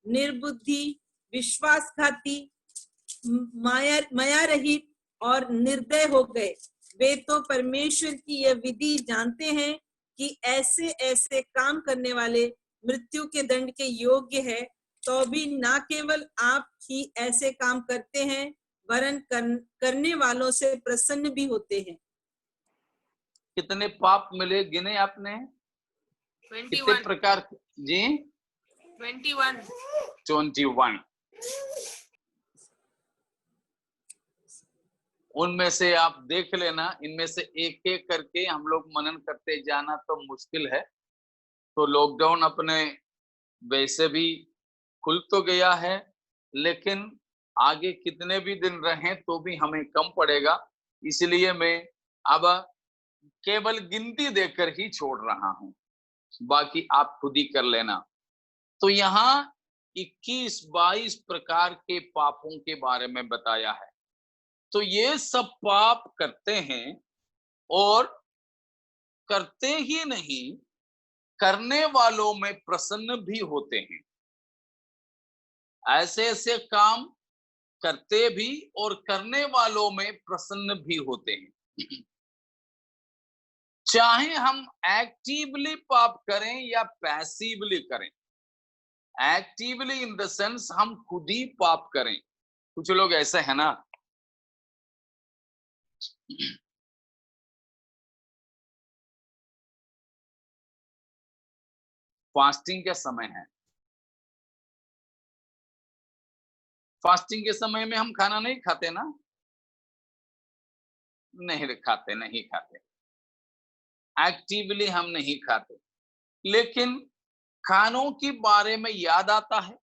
निर्बुद्धि, विश्वासघाती, माया रहित और निर्दय हो गए। वे तो परमेश्वर की यह विधि जानते हैं कि ऐसे ऐसे काम करने वाले मृत्यु के दंड के योग्य है, तो भी ना केवल आप ही ऐसे काम करते हैं, वरन करने वालों से प्रसन्न भी होते हैं। कितने पाप मिले गिने आपने? कितने 21 प्रकार जी? 21 21। उनमें से आप देख लेना, इनमें से एक एक करके हम लोग मनन करते जाना तो मुश्किल है। तो लॉकडाउन अपने वैसे भी खुल तो गया है, लेकिन आगे कितने भी दिन रहें तो भी हमें कम पड़ेगा। इसलिए मैं अब केवल गिनती देकर ही छोड़ रहा हूं, बाकी आप खुद ही कर लेना। तो यहाँ 21-22 प्रकार के पापों के बारे में बताया है। तो ये सब पाप करते हैं, और करते ही नहीं, करने वालों में प्रसन्न भी होते हैं। ऐसे ऐसे काम करते भी और करने वालों में प्रसन्न भी होते हैं। चाहे हम एक्टिवली पाप करें या पैसिवली करें। एक्टिवली इन द सेंस हम खुद ही पाप करें। कुछ लोग ऐसे है ना, फास्टिंग का समय है, फास्टिंग के समय में हम खाना नहीं खाते ना? नहीं खाते, नहीं खाते, एक्टिवली हम नहीं खाते, लेकिन खानों के बारे में याद आता है।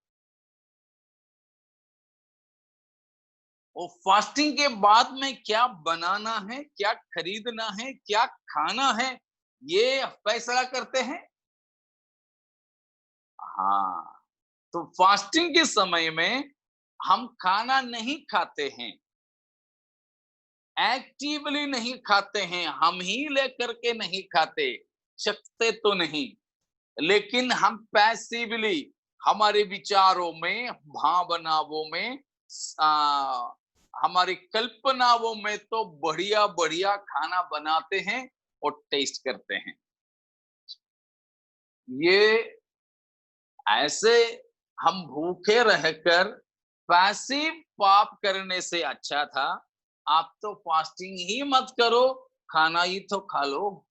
और फास्टिंग के बाद में क्या बनाना है, क्या खरीदना है, क्या खाना है, ये फैसला करते हैं। हाँ, तो फास्टिंग के समय में हम खाना नहीं खाते हैं, एक्टिवली नहीं खाते हैं, हम ही लेकर के नहीं खाते, चखते तो नहीं, लेकिन हम पैसिवली हमारे विचारों में, भावनाओं में, हमारी कल्पनाओं में तो बढ़िया बढ़िया खाना बनाते हैं और टेस्ट करते हैं। ये ऐसे हम भूखे रहकर पैसिव पाप करने से अच्छा था आप तो फास्टिंग ही मत करो, खाना ही तो खा लो।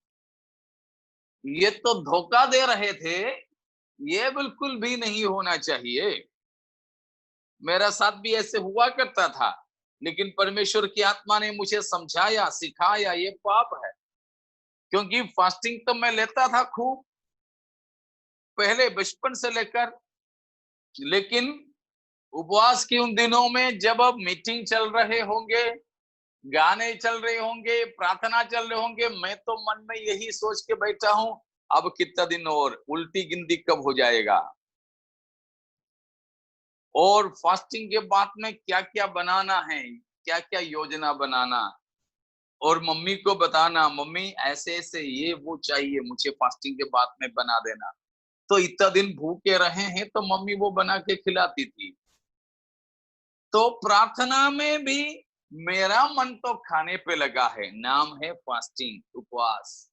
ये तो धोखा दे रहे थे, ये बिल्कुल भी नहीं होना चाहिए। मेरा साथ भी ऐसे हुआ करता था, लेकिन परमेश्वर की आत्मा ने मुझे समझाया, सिखाया ये पाप है। क्योंकि फास्टिंग तो मैं लेता था खूब पहले, बचपन से लेकर, लेकिन उपवास के उन दिनों में जब अब मीटिंग चल रहे होंगे, गाने चल रहे होंगे, प्रार्थना चल रहे होंगे, मैं तो मन में यही सोच के बैठा हूं, अब कितना दिन और, उल्टी गिनती कब हो जाएगा। और फास्टिंग के बाद में क्या क्या बनाना है, क्या क्या योजना बनाना, और मम्मी को बताना, मम्मी ऐसे ऐसे ये वो चाहिए मुझे फास्टिंग के बाद में बना देना। तो इतना दिन भूखे रहे हैं तो मम्मी वो बना के खिलाती थी। तो प्रार्थना में भी मेरा मन तो खाने पे लगा है, नाम है फास्टिंग, उपवास।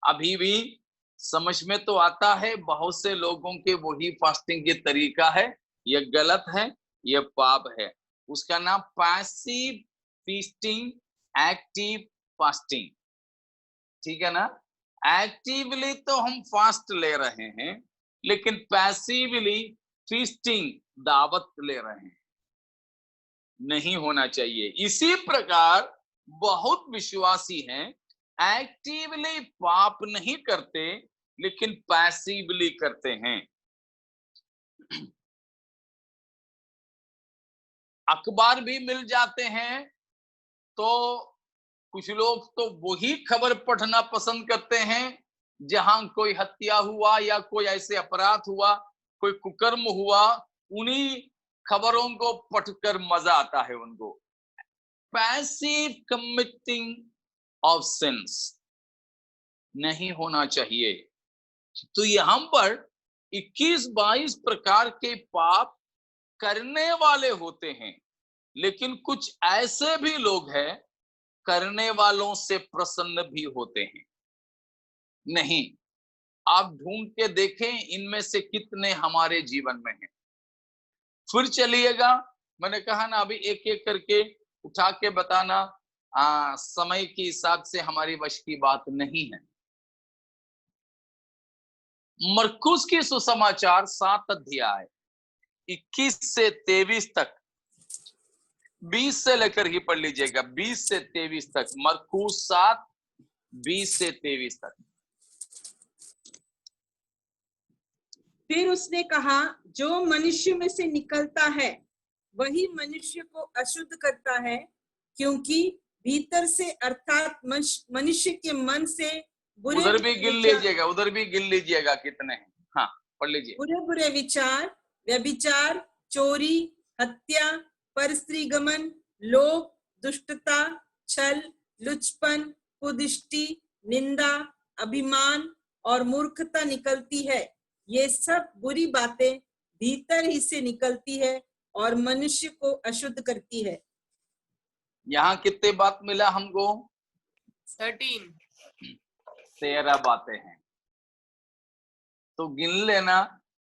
अभी भी समझ में तो आता है बहुत से लोगों के वही फास्टिंग की तरीका है, ये गलत है, ये पाप है। उसका नाम पैसिव फीस्टिंग, एक्टिव फास्टिंग, ठीक है ना? एक्टिवली तो हम फास्ट ले रहे हैं, लेकिन पैसिवली फीस्टिंग, दावत ले रहे हैं। नहीं होना चाहिए। इसी प्रकार बहुत विश्वासी हैं, एक्टिवली पाप नहीं करते लेकिन पैसिवली करते हैं। अखबार भी मिल जाते हैं तो कुछ लोग तो वही खबर पढ़ना पसंद करते हैं जहां कोई हत्या हुआ या कोई ऐसे अपराध हुआ, कोई कुकर्म हुआ, उन्हीं खबरों को पढ़कर मजा आता है उनको। पैसिव कमिटिंग ऑफ सिंस नहीं होना चाहिए। तो यहां पर 21-22 प्रकार के पाप करने वाले होते हैं, लेकिन कुछ ऐसे भी लोग हैं करने वालों से प्रसन्न भी होते हैं। नहीं, आप ढूंढ के देखें इनमें से कितने हमारे जीवन में हैं। फिर चलिएगा, मैंने कहा ना अभी एक एक करके उठा के बताना समय के हिसाब से हमारी वश की बात नहीं है। मरकुस की सुसमाचार 7 अध्याय 21 से 23 तक, 20 से लेकर ही पढ़ लीजिएगा, 20 से 23 तक, मरकुस 7 20 से 23 तक। फिर उसने कहा, जो मनुष्य में से निकलता है वही मनुष्य को अशुद्ध करता है, क्योंकि भीतर से अर्थात मनुष्य के मन से बुरे उधर भी गिन लीजिएगा, उधर भी गिन लीजिएगा कितने हैं। हाँ, पढ़ लीजिए। बुरे बुरे विचार, व्यभिचार, चोरी, हत्या, परस्त्रीगमन, लोभ, दुष्टता, छल, लुचपन, कुदृष्टि, निंदा, अभिमान और मूर्खता निकलती है। ये सब बुरी बातें भीतर ही से निकलती है और मनुष्य को अशुद्ध करती है। यहाँ कितने बात मिला हमको? 13 बातें हैं। तो गिन लेना,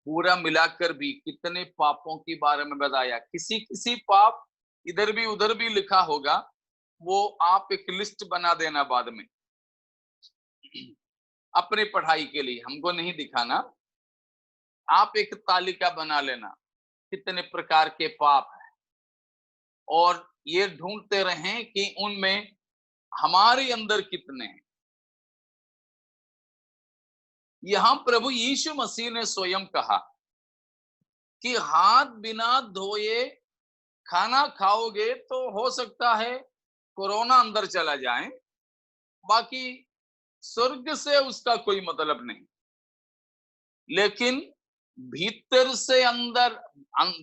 पूरा मिलाकर भी कितने पापों के बारे में बताया। किसी किसी पाप इधर भी उधर भी लिखा होगा, वो आप एक लिस्ट बना देना बाद में अपनी पढ़ाई के लिए, हमको नहीं दिखाना। आप एक तालिका बना लेना कितने प्रकार के पाप हैं, और ये ढूंढते रहें कि उनमें हमारे अंदर कितने हैं। यहां प्रभु यीशु मसीह ने स्वयं कहा कि हाथ बिना धोए खाना खाओगे तो हो सकता है कोरोना अंदर चला जाए, बाकी स्वर्ग से उसका कोई मतलब नहीं। लेकिन भीतर से अंदर,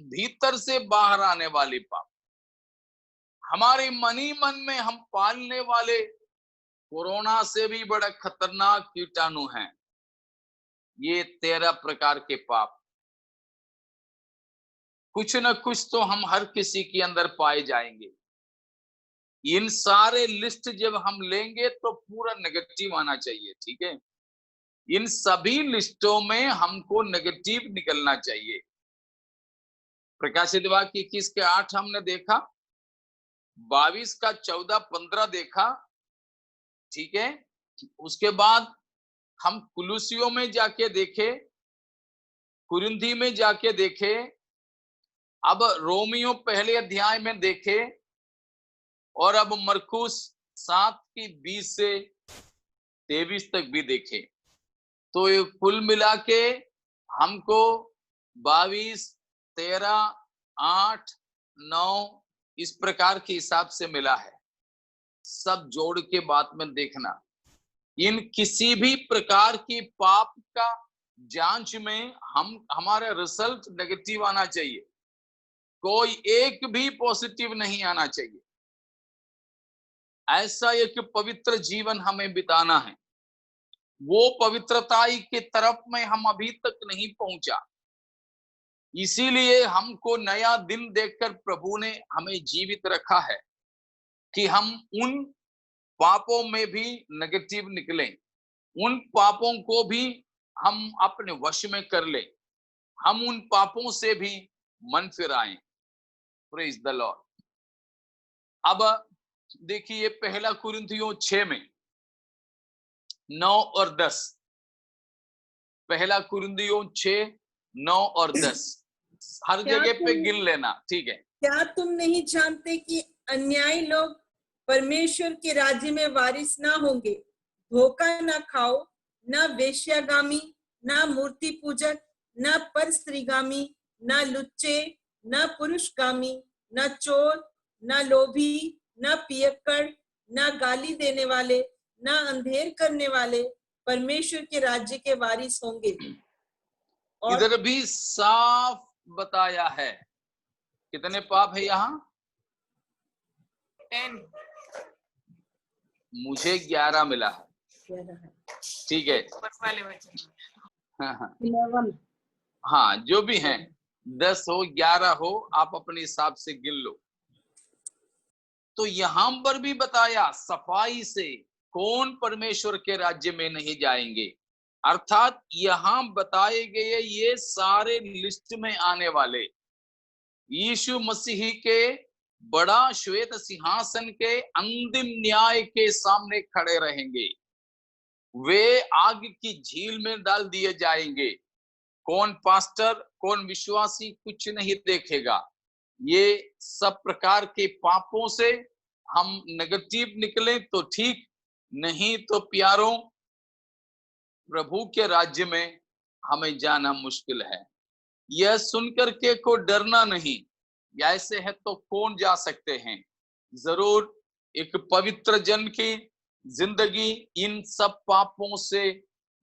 भीतर से बाहर आने वाली पाप, हमारे मन ही मन में हम पालने वाले कोरोना से भी बड़ा खतरनाक कीटाणु हैं। ये 13 प्रकार के पाप, कुछ न कुछ तो हम हर किसी के अंदर पाए जाएंगे। इन सारे लिस्ट जब हम लेंगे तो पूरा नेगेटिव आना चाहिए, ठीक है। इन सभी लिस्टों में हमको नेगेटिव निकलना चाहिए। प्रकाशित वाक्य 21 के 8 हमने देखा, 22 का 14-15 देखा, ठीक है। उसके बाद हम कुलुसियों में जाके देखे, कुरिन्थी में जाके देखे, अब रोमियो पहले अध्याय में देखे, और अब मरकुस 7 की 20 से 23 तक भी देखे। तो ये कुल मिला के हमको 22, 13, 8, 9 इस प्रकार के हिसाब से मिला है। सब जोड़ के बात में देखना, इन किसी भी प्रकार की पाप का जांच में हमारा रिजल्ट नेगेटिव आना चाहिए, कोई एक भी पॉजिटिव नहीं आना चाहिए। ऐसा एक पवित्र जीवन हमें बिताना है। वो पवित्रता की तरफ में हम अभी तक नहीं पहुंचा, इसीलिए हमको नया दिन देखकर प्रभु ने हमें जीवित रखा है कि हम उन पापों में भी नेगेटिव निकलें, उन पापों को भी हम अपने वश में कर लें, हम उन पापों से भी मन फिराएं। Praise the Lord. अब देखिए पहला कुरिन्थियों 6 में 9 और 10, पहला कुरिन्थियों 6, 9 और 10 हर जगह पे गिन लेना, ठीक है। क्या तुम नहीं जानते कि अन्यायी लोग परमेश्वर के राज्य में वारिस ना होंगे? धोखा ना खाओ, ना वेश्यागामी, ना मूर्ति पूजक, ना परस्त्रीगामी, ना लुच्चे, ना पुरुषगामी, ना चोर, ना लोभी, ना पियक्कड़, ना गाली देने वाले, ना अंधेर करने वाले परमेश्वर के राज्य के वारिस होंगे। और इधर भी साफ बताया है कितने पाप है यहाँ। 10 मुझे 11 मिला है, ठीक है। ऊपर वाले वचन। हाँ, 11 हाँ, जो भी हैं 10 हो 11 हो, आप अपने हिसाब से गिन लो। तो यहां पर भी बताया सफाई से कौन परमेश्वर के राज्य में नहीं जाएंगे, अर्थात यहां बताए गए ये सारे लिस्ट में आने वाले यीशु मसीह के बड़ा श्वेत सिंहासन के अंतिम न्याय के सामने खड़े रहेंगे। वे आग की झील में डाल दिए जाएंगे। कौन पास्टर कौन विश्वासी कुछ नहीं देखेगा। ये सब प्रकार के पापों से हम नेगेटिव निकले तो ठीक, नहीं तो प्यारों प्रभु के राज्य में हमें जाना मुश्किल है। यह सुनकर के को डरना नहीं, ऐसे है तो कौन जा सकते हैं। जरूर एक पवित्र जन की जिंदगी इन सब पापों से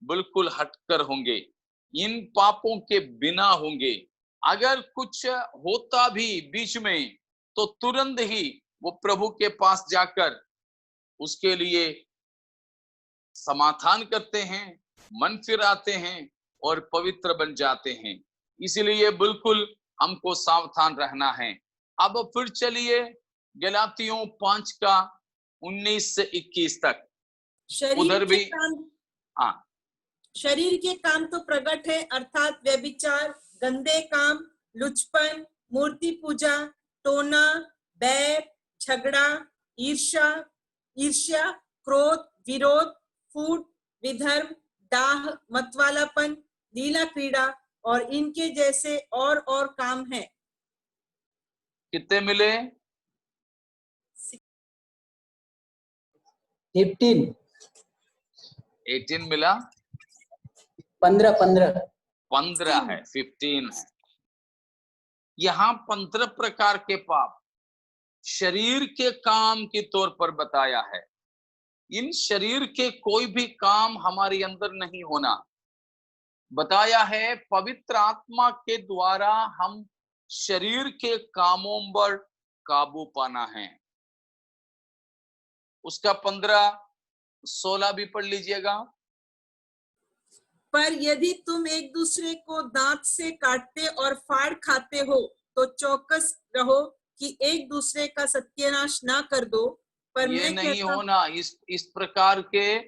बिल्कुल हटकर होंगे, इन पापों के बिना होंगे। अगर कुछ होता भी बीच में तो तुरंत ही वो प्रभु के पास जाकर उसके लिए समाधान करते हैं, मन फिराते हैं और पवित्र बन जाते हैं। इसलिए बिल्कुल हमको सावधान रहना है। अब फिर चलिए गलातियों 5 का 19 से 21 तक। उधर भी हाँ, शरीर के काम तो प्रकट है, अर्थात व्यभिचार, गंदे काम, लुचपन, मूर्ति पूजा, टोना, बैर, झगड़ा, ईर्ष्या, क्रोध, विरोध, फूट, विधर्म, दाह, मतवालापन, लीला क्रीड़ा और इनके जैसे और काम है। कितने मिले? 18 मिला, 15 है, 15 है। यहाँ 15 प्रकार के पाप शरीर के काम के तौर पर बताया है। इन शरीर के कोई भी काम हमारे अंदर नहीं होना बताया है। पवित्र आत्मा के द्वारा हम शरीर के कामों पर काबू पाना है। उसका 15-16 भी पढ़ लीजिएगा। पर यदि तुम एक दूसरे को दांत से काटते और फाड़ खाते हो तो चौकस रहो कि एक दूसरे का सत्यानाश ना कर दो। पर ये मैं नहीं होना, इस प्रकार के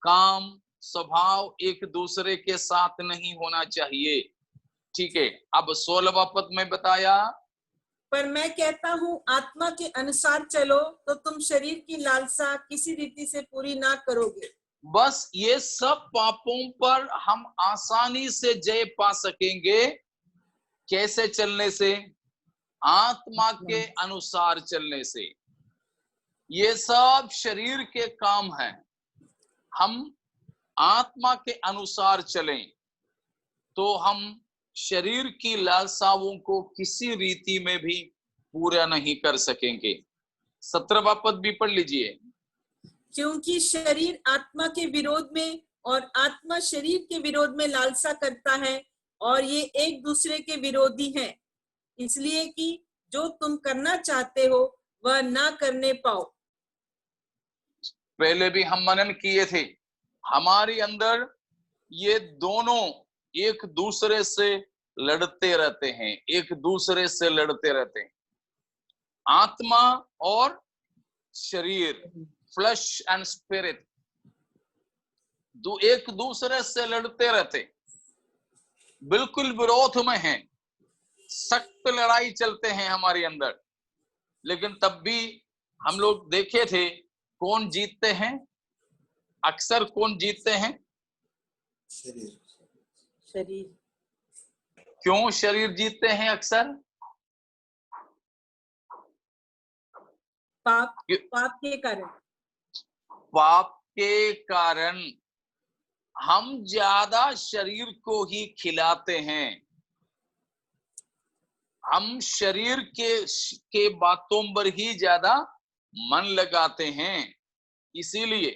काम स्वभाव एक दूसरे के साथ नहीं होना चाहिए, ठीक है। अब 16वां पद में बताया, पर मैं कहता हूँ आत्मा के अनुसार चलो तो तुम शरीर की लालसा किसी रीति से पूरी ना करोगे। बस ये सब पापों पर हम आसानी से जय पा सकेंगे। कैसे चलने से? आत्मा के अनुसार चलने से। ये सब शरीर के काम हैं। हम आत्मा के अनुसार चलें तो हम शरीर की लालसाओं को किसी रीति में भी पूरा नहीं कर सकेंगे। 17वां पद भी पढ़ लीजिए। क्योंकि शरीर आत्मा के विरोध में और आत्मा शरीर के विरोध में लालसा करता है और ये एक दूसरे के विरोधी हैं, इसलिए कि जो तुम करना चाहते हो वह ना करने पाओ। पहले भी हम मनन किए थे, हमारे अंदर ये दोनों एक दूसरे से लड़ते रहते हैं, एक दूसरे से लड़ते रहते हैं। आत्मा और शरीर, फ्लैश एंड स्पिरिट, एक दूसरे से लड़ते रहते, बिल्कुल विरोध में हैं, सख्त लड़ाई चलते हैं हमारे अंदर। लेकिन तब भी हम लोग देखे थे कौन जीतते हैं, अक्सर कौन जीतते हैं? शरीर। क्यों शरीर जीतते हैं अक्सर? पाप क्यों? पाप के कारण। पाप के कारण हम ज्यादा शरीर को ही खिलाते हैं, हम शरीर के बातों पर ही ज्यादा मन लगाते हैं। इसीलिए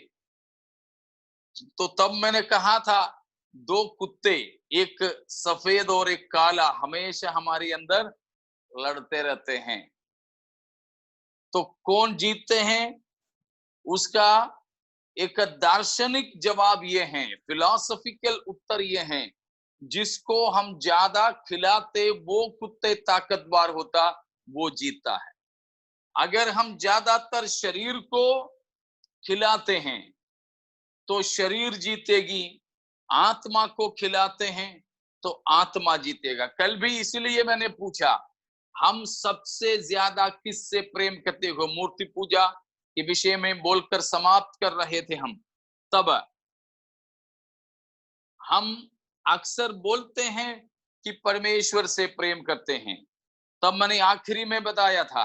तो तब मैंने कहा था, दो कुत्ते, एक सफेद और एक काला, हमेशा हमारे अंदर लड़ते रहते हैं। तो कौन जीतते हैं? उसका एक दार्शनिक जवाब ये है, फिलॉसफिकल उत्तर ये है, जिसको हम ज्यादा खिलाते वो कुत्ते ताकतवर होता, वो जीतता है। अगर हम ज्यादातर शरीर को खिलाते हैं तो शरीर जीतेगी, आत्मा को खिलाते हैं तो आत्मा जीतेगा। कल भी इसलिए मैंने पूछा, हम सबसे ज्यादा किससे प्रेम करते हो? मूर्ति पूजा के विषय में बोलकर समाप्त कर रहे थे हम, तब हम अक्सर बोलते हैं कि परमेश्वर से प्रेम करते हैं। तब मैंने आखिरी में बताया था,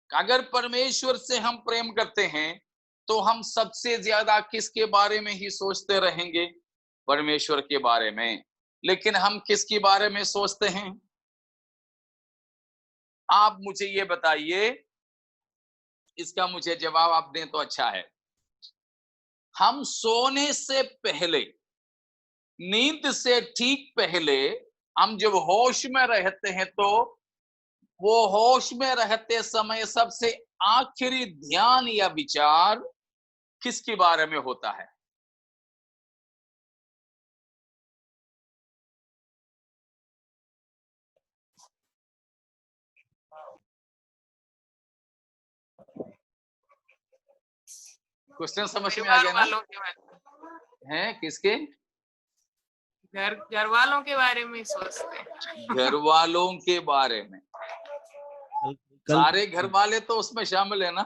अगर परमेश्वर से हम प्रेम करते हैं तो हम सबसे ज्यादा किसके बारे में ही सोचते रहेंगे? परमेश्वर के बारे में। लेकिन हम किसके बारे में सोचते हैं? आप मुझे ये बताइए, इसका मुझे जवाब आप दें तो अच्छा है। हम सोने से पहले, नींद से ठीक पहले, हम जब होश में रहते हैं तो वो होश में रहते समय सबसे आखिरी ध्यान या विचार किसके बारे में होता है? क्वेश्चन समझ में आ गया ना? वालों के बारे हैं किसके? घर वालों के बारे में सोचते हैं। घर वालों के बारे में। सारे घर वाले तो उसमें शामिल है ना?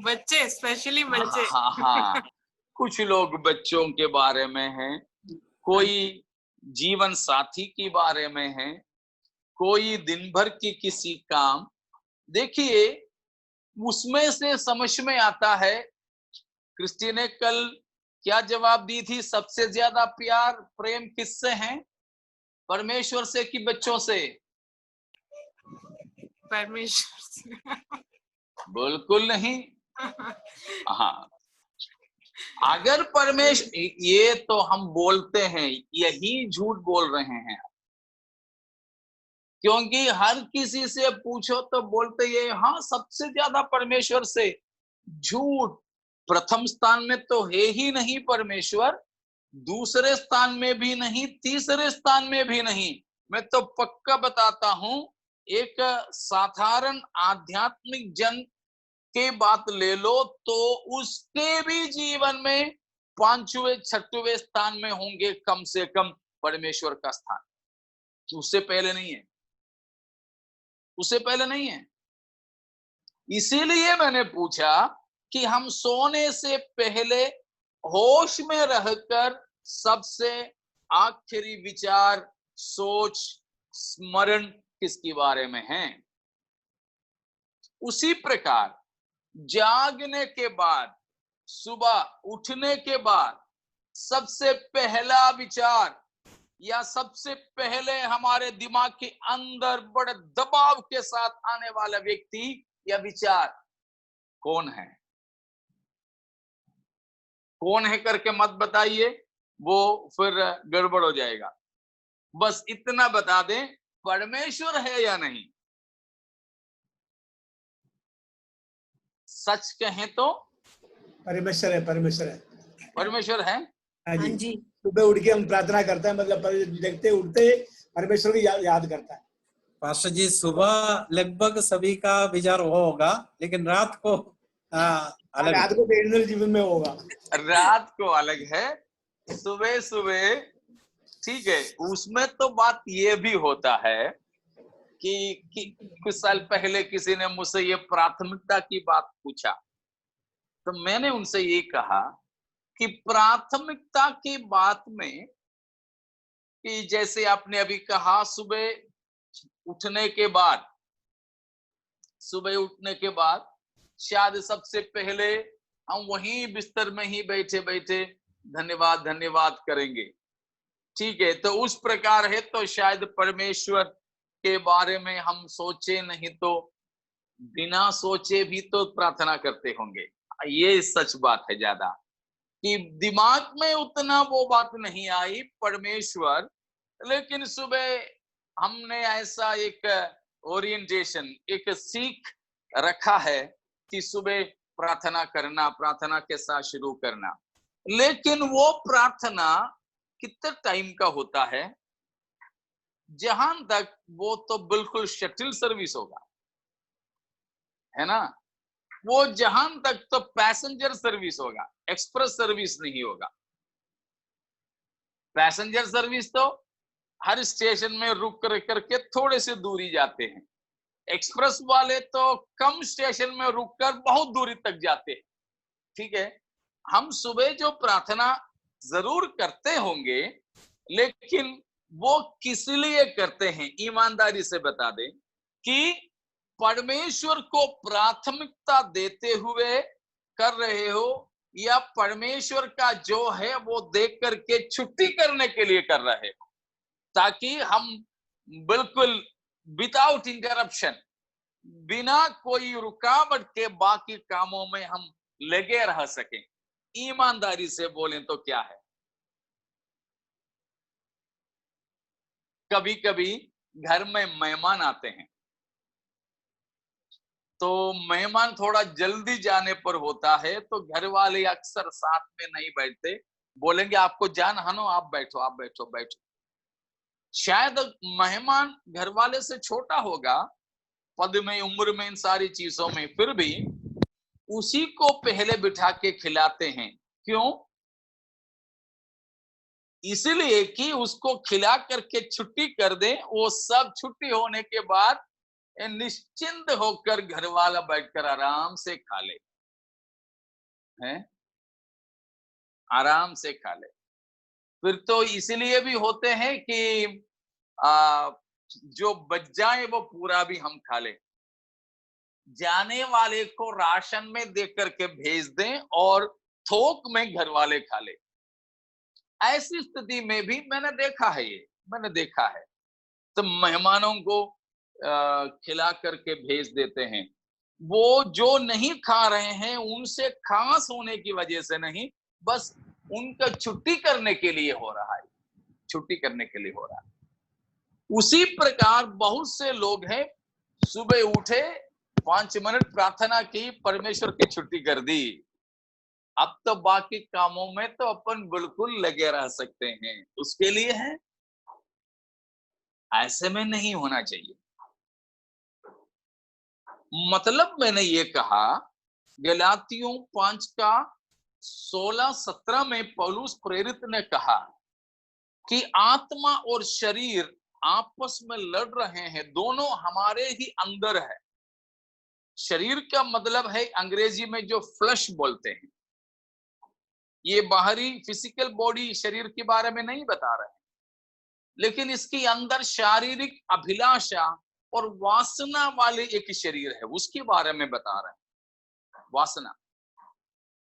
बच्चे, स्पेशली बच्चे। हाँ हाँ, कुछ लोग बच्चों के बारे में हैं, कोई जीवन साथी के बारे में है, कोई दिन भर की किसी काम। देखिए, उसमें से समझ में आता है। क्रिस्टी ने कल क्या जवाब दी थी? सबसे ज्यादा प्यार प्रेम किससे है? परमेश्वर से कि बच्चों से? परमेश्वर से। बिल्कुल नहीं। हाँ, अगर परमेश्वर, ये तो हम बोलते हैं, यही झूठ बोल रहे हैं, क्योंकि हर किसी से पूछो तो बोलते ये, हाँ सबसे ज्यादा परमेश्वर से। झूठ। प्रथम स्थान में तो है ही नहीं परमेश्वर, दूसरे स्थान में भी नहीं, तीसरे स्थान में भी नहीं। मैं तो पक्का बताता हूं, एक साधारण आध्यात्मिक जन के बात ले लो तो उसके भी जीवन में पांचवें छठवें स्थान में होंगे कम से कम परमेश्वर का स्थान। उससे पहले नहीं है, उससे पहले नहीं है। इसीलिए मैंने पूछा कि हम सोने से पहले होश में रहकर सबसे आखिरी विचार, सोच, स्मरण किसके बारे में है? उसी प्रकार जागने के बाद, सुबह उठने के बाद सबसे पहला विचार या सबसे पहले हमारे दिमाग के अंदर बड़े दबाव के साथ आने वाला व्यक्ति या विचार कौन है? कौन है करके मत बताइए, वो फिर गड़बड़ हो जाएगा। बस इतना बता दें, परमेश्वर है या नहीं। सच कहें तो परमेश्वर है, परमेश्वर है, परमेश्वर है। हाँ हाँ जी। जी। सुबह उठ के हम प्रार्थना करते हैं, मतलब जगते उठते परमेश्वर को याद करता है। पास्टर जी, सुबह लगभग सभी का विचार वो होगा, लेकिन रात को अलग। रात को पेरिनल जीवन में होगा, रात को अलग है, सुबह सुबह ठीक है। उसमें तो बात ये भी होता है कि कुछ साल पहले किसी ने मुझसे ये प्राथमिकता की बात पूछा, तो मैंने उनसे ये कहा कि प्राथमिकता की बात में, कि जैसे आपने अभी कहा सुबह उठने के बाद सुबह उठने के बाद शायद सबसे पहले हम वहीं बिस्तर में ही बैठे बैठे धन्यवाद धन्यवाद करेंगे, ठीक है। तो उस प्रकार है तो शायद परमेश्वर के बारे में हम सोचे नहीं तो बिना सोचे भी तो प्रार्थना करते होंगे। ये सच बात है ज्यादा कि दिमाग में उतना वो बात नहीं आई परमेश्वर, लेकिन सुबह हमने ऐसा एक ओरिएंटेशन, एक सीख रखा है कि सुबह प्रार्थना करना, प्रार्थना के साथ शुरू करना। लेकिन वो प्रार्थना कितने टाइम का होता है? जहां तक वो तो बिल्कुल शटल सर्विस होगा, है ना। वो जहां तक तो पैसेंजर सर्विस होगा, एक्सप्रेस सर्विस नहीं होगा। पैसेंजर सर्विस तो हर स्टेशन में रुक कर करके थोड़े से दूरी जाते हैं। एक्सप्रेस वाले तो कम स्टेशन में रुककर बहुत दूरी तक जाते हैं, ठीक है। हम सुबह जो प्रार्थना जरूर करते होंगे, लेकिन वो किस लिए करते हैं? ईमानदारी से बता दें कि परमेश्वर को प्राथमिकता देते हुए कर रहे हो या परमेश्वर का जो है वो देख करके छुट्टी करने के लिए कर रहे हो, ताकि हम बिल्कुल विदाउट इंटरप्शन, बिना कोई रुकावट के बाकी कामों में हम लगे रह सकें। ईमानदारी से बोलें तो क्या है, कभी कभी घर में मेहमान आते हैं तो मेहमान थोड़ा जल्दी जाने पर होता है तो घर वाले अक्सर साथ में नहीं बैठते, बोलेंगे आपको जाना है ना, आप बैठो आप बैठो बैठो। शायद मेहमान घर वाले से छोटा होगा पद में, उम्र में, इन सारी चीजों में, फिर भी उसी को पहले बिठा के खिलाते हैं। क्यों? इसलिए कि उसको खिला करके छुट्टी कर दें, वो सब छुट्टी होने के बाद निश्चिंत होकर घर वाला बैठकर आराम से खा ले, हैं? आराम से खा ले। फिर तो इसलिए भी होते हैं कि जो बच जाए वो पूरा भी हम खा ले, जाने वाले को राशन में दे करके भेज दें और थोक में घर वाले खा ले। ऐसी स्थिति में भी मैंने देखा है, ये मैंने देखा है, तो मेहमानों को खिला करके भेज देते हैं। वो जो नहीं खा रहे हैं उनसे खास होने की वजह से नहीं, बस उनका छुट्टी करने के लिए हो रहा है, छुट्टी करने के लिए हो रहा है। उसी प्रकार बहुत से लोग हैं, सुबह उठे 5 मिनट प्रार्थना की, परमेश्वर की छुट्टी कर दी, अब तो बाकी कामों में तो अपन बिल्कुल लगे रह सकते हैं, उसके लिए है। ऐसे में नहीं होना चाहिए। मतलब मैंने ये कहा, गलातियों 5 का 16-17 में पौलुस प्रेरित ने कहा कि आत्मा और शरीर आपस में लड़ रहे हैं, दोनों हमारे ही अंदर है। शरीर का मतलब है अंग्रेजी में जो फ्लश बोलते हैं, ये बाहरी फिजिकल बॉडी शरीर के बारे में नहीं बता रहे, लेकिन इसके अंदर शारीरिक अभिलाषा और वासना वाले एक शरीर है, उसके बारे में बता रहे हैं। वासना,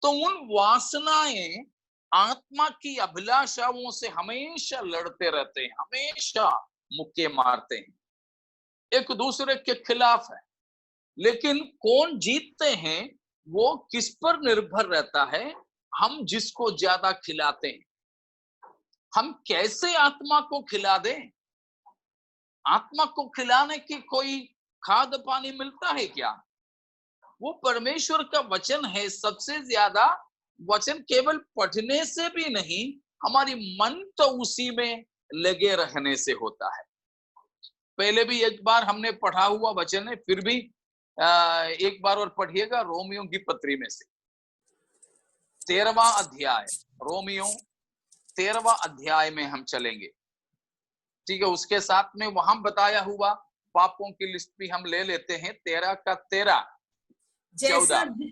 तो उन वासनाएं आत्मा की अभिलाषाओं से हमेशा लड़ते रहते हैं, हमेशा मुक्के मारते हैं, एक दूसरे के खिलाफ है। लेकिन कौन जीतते हैं वो किस पर निर्भर रहता है? हम जिसको ज्यादा खिलाते हैं। हम कैसे आत्मा को खिला दें? आत्मा को खिलाने की कोई खाद पानी मिलता है क्या? वो परमेश्वर का वचन है। सबसे ज्यादा वचन केवल पढ़ने से भी नहीं, हमारी मन तो उसी में लगे रहने से होता है। पहले भी एक बार हमने पढ़ा हुआ वचन है, फिर भी एक बार और पढ़िएगा, रोमियो की पत्री में से 13वां अध्याय, रोमियो 13वां अध्याय में हम चलेंगे, ठीक है। उसके साथ में वहां बताया हुआ पापों की लिस्ट भी हम ले लेते हैं, 13 का 13, 14।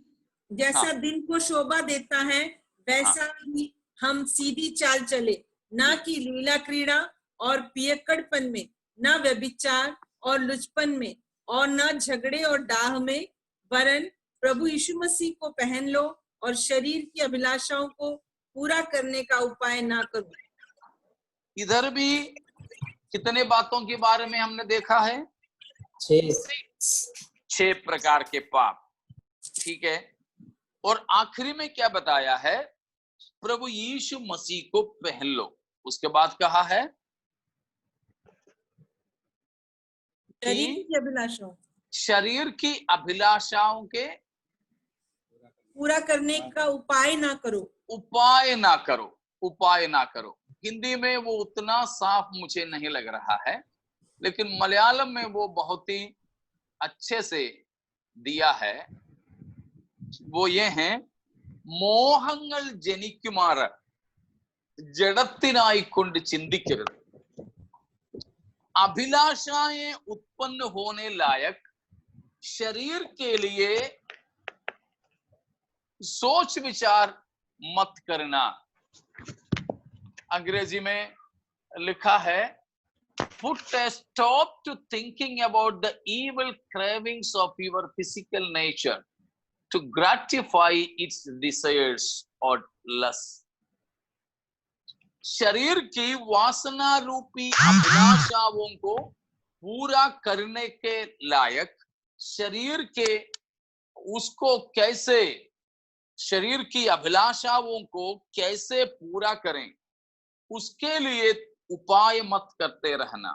जैसा दिन को शोभा देता है वैसा ही हम सीधी चाल चले, ना कि लीला क्रीड़ा और पियक्कड़पन में, ना व्यभिचार और लुचपन में और न झगड़े और डाह में, वरन प्रभु यीशु मसीह को पहन लो और शरीर की अभिलाषाओं को पूरा करने का उपाय ना करो। इधर भी कितने बातों के बारे में हमने देखा है? 6 प्रकार के पाप, ठीक है। और आखिरी में क्या बताया है? प्रभु यीशु मसीह को पहन लो। उसके बाद कहा है शरीर की अभिलाषाओं शरीर की अभिलाषाओं के पूरा करने का उपाय ना करो। उपाय ना करो, उपाय ना करो। हिंदी में वो उतना साफ मुझे नहीं लग रहा है, लेकिन मलयालम में वो बहुत ही अच्छे से दिया है। वो ये है, മോഹങ്ങൾ ജനിക്കുമാറ് ജഡത്തിനായി കൊണ്ട് ചിന്തിക്കരുത്, अभिलाषाएं उत्पन्न होने लायक शरीर के लिए सोच विचार मत करना। अंग्रेजी में लिखा है, put a stop to thinking about the evil cravings of your physical nature to gratify its desires or lusts. शरीर की वासना रूपी अभिलाषाओं को पूरा करने के लायक शरीर के उसको कैसे शरीर की अभिलाषाओं को कैसे पूरा करें, उसके लिए उपाय मत करते रहना,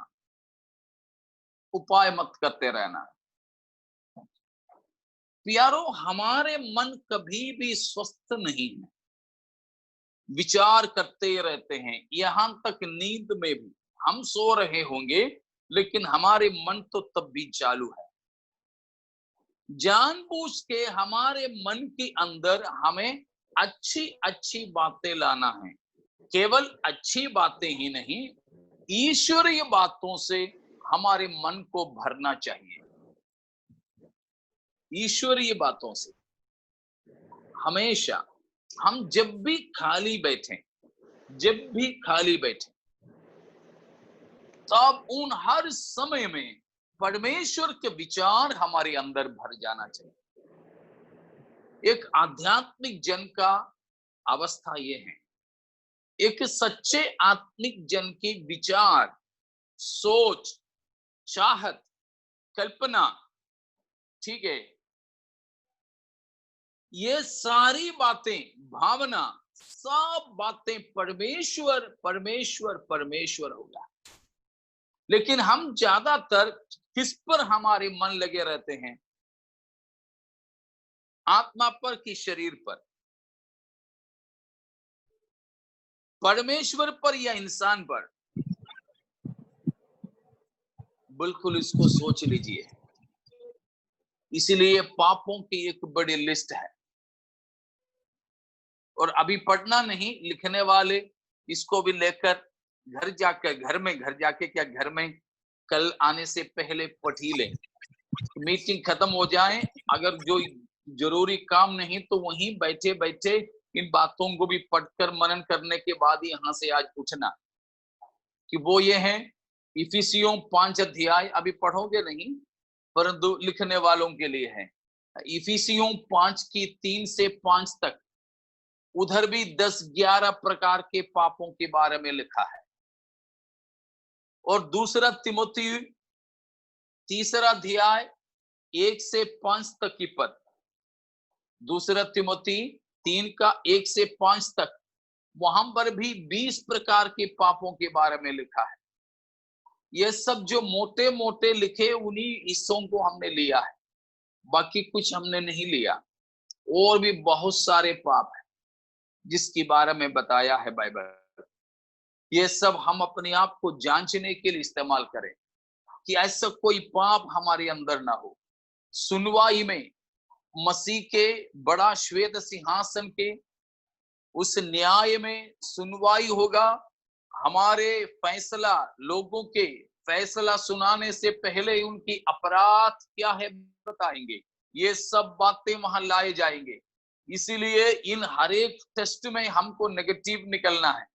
उपाय मत करते रहना। प्यारो, हमारे मन कभी भी स्वस्थ नहीं है, विचार करते रहते हैं। यहां तक नींद में भी हम सो रहे होंगे, लेकिन हमारे मन तो तब भी चालू है। जानबूझ के हमारे मन के अंदर हमें अच्छी अच्छी बातें लाना है। केवल अच्छी बातें ही नहीं, ईश्वरीय बातों से हमारे मन को भरना चाहिए। ईश्वरीय बातों से हमेशा हम जब भी खाली बैठे तब उन हर समय में परमेश्वर के विचार हमारे अंदर भर जाना चाहिए। एक आध्यात्मिक जन का अवस्था ये है, एक सच्चे आत्मिक जन के विचार, सोच, चाहत, कल्पना, ठीक है, ये सारी बातें, भावना, सब बातें परमेश्वर परमेश्वर परमेश्वर होगा। लेकिन हम ज्यादातर किस पर हमारे मन लगे रहते हैं? आत्मा पर कि शरीर पर? परमेश्वर पर या इंसान पर? बिल्कुल इसको सोच लीजिए। इसीलिए पापों की एक बड़ी लिस्ट है, और अभी पढ़ना नहीं, लिखने वाले इसको भी लेकर घर जाके क्या घर में कल आने से पहले पढ़ ही लें। मीटिंग खत्म हो जाए, अगर जो जरूरी काम नहीं तो वहीं बैठे बैठे इन बातों को भी पढ़कर मनन करने के बाद यहां से आज उठना। कि वो ये है, इफिसियों 5 अध्याय, अभी पढ़ोगे नहीं परंतु लिखने वालों के लिए है। इफिसियों 5 की 3 से 5 तक, उधर भी 10-11 प्रकार के पापों के बारे में लिखा है। और दूसरा तिमोथी 3 अध्याय 1 से 5 तक की पद, दूसरा तिमोथी 3 का 1 से 5 तक, वहां पर भी 20 प्रकार के पापों के बारे में लिखा है। ये सब जो मोटे मोटे लिखे, उन्हीं हिस्सों को हमने लिया है, बाकी कुछ हमने नहीं लिया। और भी बहुत सारे पाप है जिसके बारे में बताया है बाइबल। ये सब हम अपने आप को जांचने के लिए इस्तेमाल करें कि ऐसा कोई पाप हमारे अंदर ना हो। सुनवाई में मसीह के बड़ा श्वेत सिंहासन के उस न्याय में सुनवाई होगा। हमारे फैसला, लोगों के फैसला सुनाने से पहले उनकी अपराध क्या है बताएंगे। ये सब बातें वहां लाए जाएंगे। इसीलिए इन हर एक टेस्ट में हमको नेगेटिव निकलना है।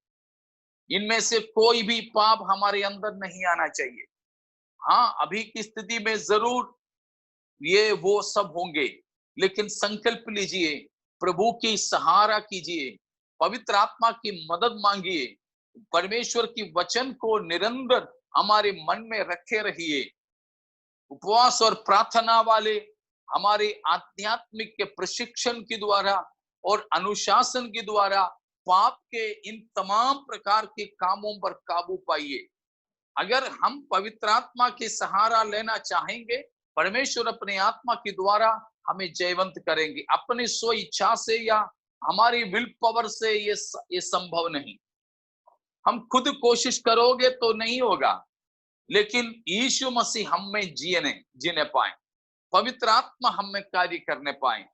इनमें से कोई भी पाप हमारे अंदर नहीं आना चाहिए। हाँ, अभी की स्थिति में जरूर ये वो सब होंगे, लेकिन संकल्प लीजिए, प्रभु की सहारा कीजिए, पवित्र आत्मा की मदद मांगिए, परमेश्वर की वचन को निरंतर हमारे मन में रखे रहिए। उपवास और प्रार्थना वाले हमारे आध्यात्मिक के प्रशिक्षण के द्वारा और अनुशासन के द्वारा पाप के इन तमाम प्रकार के कामों पर काबू पाइए। अगर हम पवित्र आत्मा के सहारा लेना चाहेंगे, परमेश्वर अपने आत्मा के द्वारा हमें जयवंत करेंगे। अपनी स्व इच्छा से या हमारी विल पावर से ये संभव नहीं। हम खुद कोशिश करोगे तो नहीं होगा, लेकिन यीशु मसीह हम में जीने पाए, पवित्र आत्मा हम में कार्य करने पाए,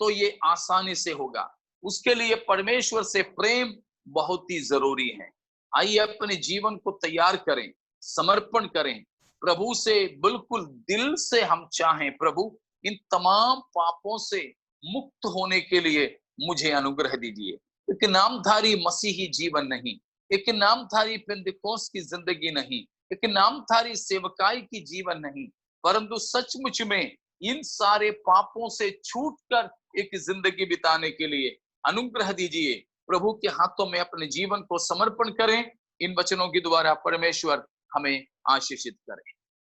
तो ये आसानी से होगा। उसके लिए परमेश्वर से प्रेम बहुत ही जरूरी है। आइए अपने जीवन को तैयार करें, समर्पण करें प्रभु से, बिल्कुल दिल से हम चाहें, प्रभु इन तमाम पापों से मुक्त होने के लिए मुझे अनुग्रह दीजिए। एक नामधारी मसीही जीवन नहीं, एक नामधारी पेंतिकोस्त की जिंदगी नहीं, एक नामधारी सेवकाई की जीवन नहीं, परंतु सचमुच में इन सारे पापों से छूटकर एक जिंदगी बिताने के लिए अनुग्रह दीजिए। प्रभु के हाथों में अपने जीवन को समर्पण करें। इन वचनों के द्वारा परमेश्वर हमें आशीषित करें।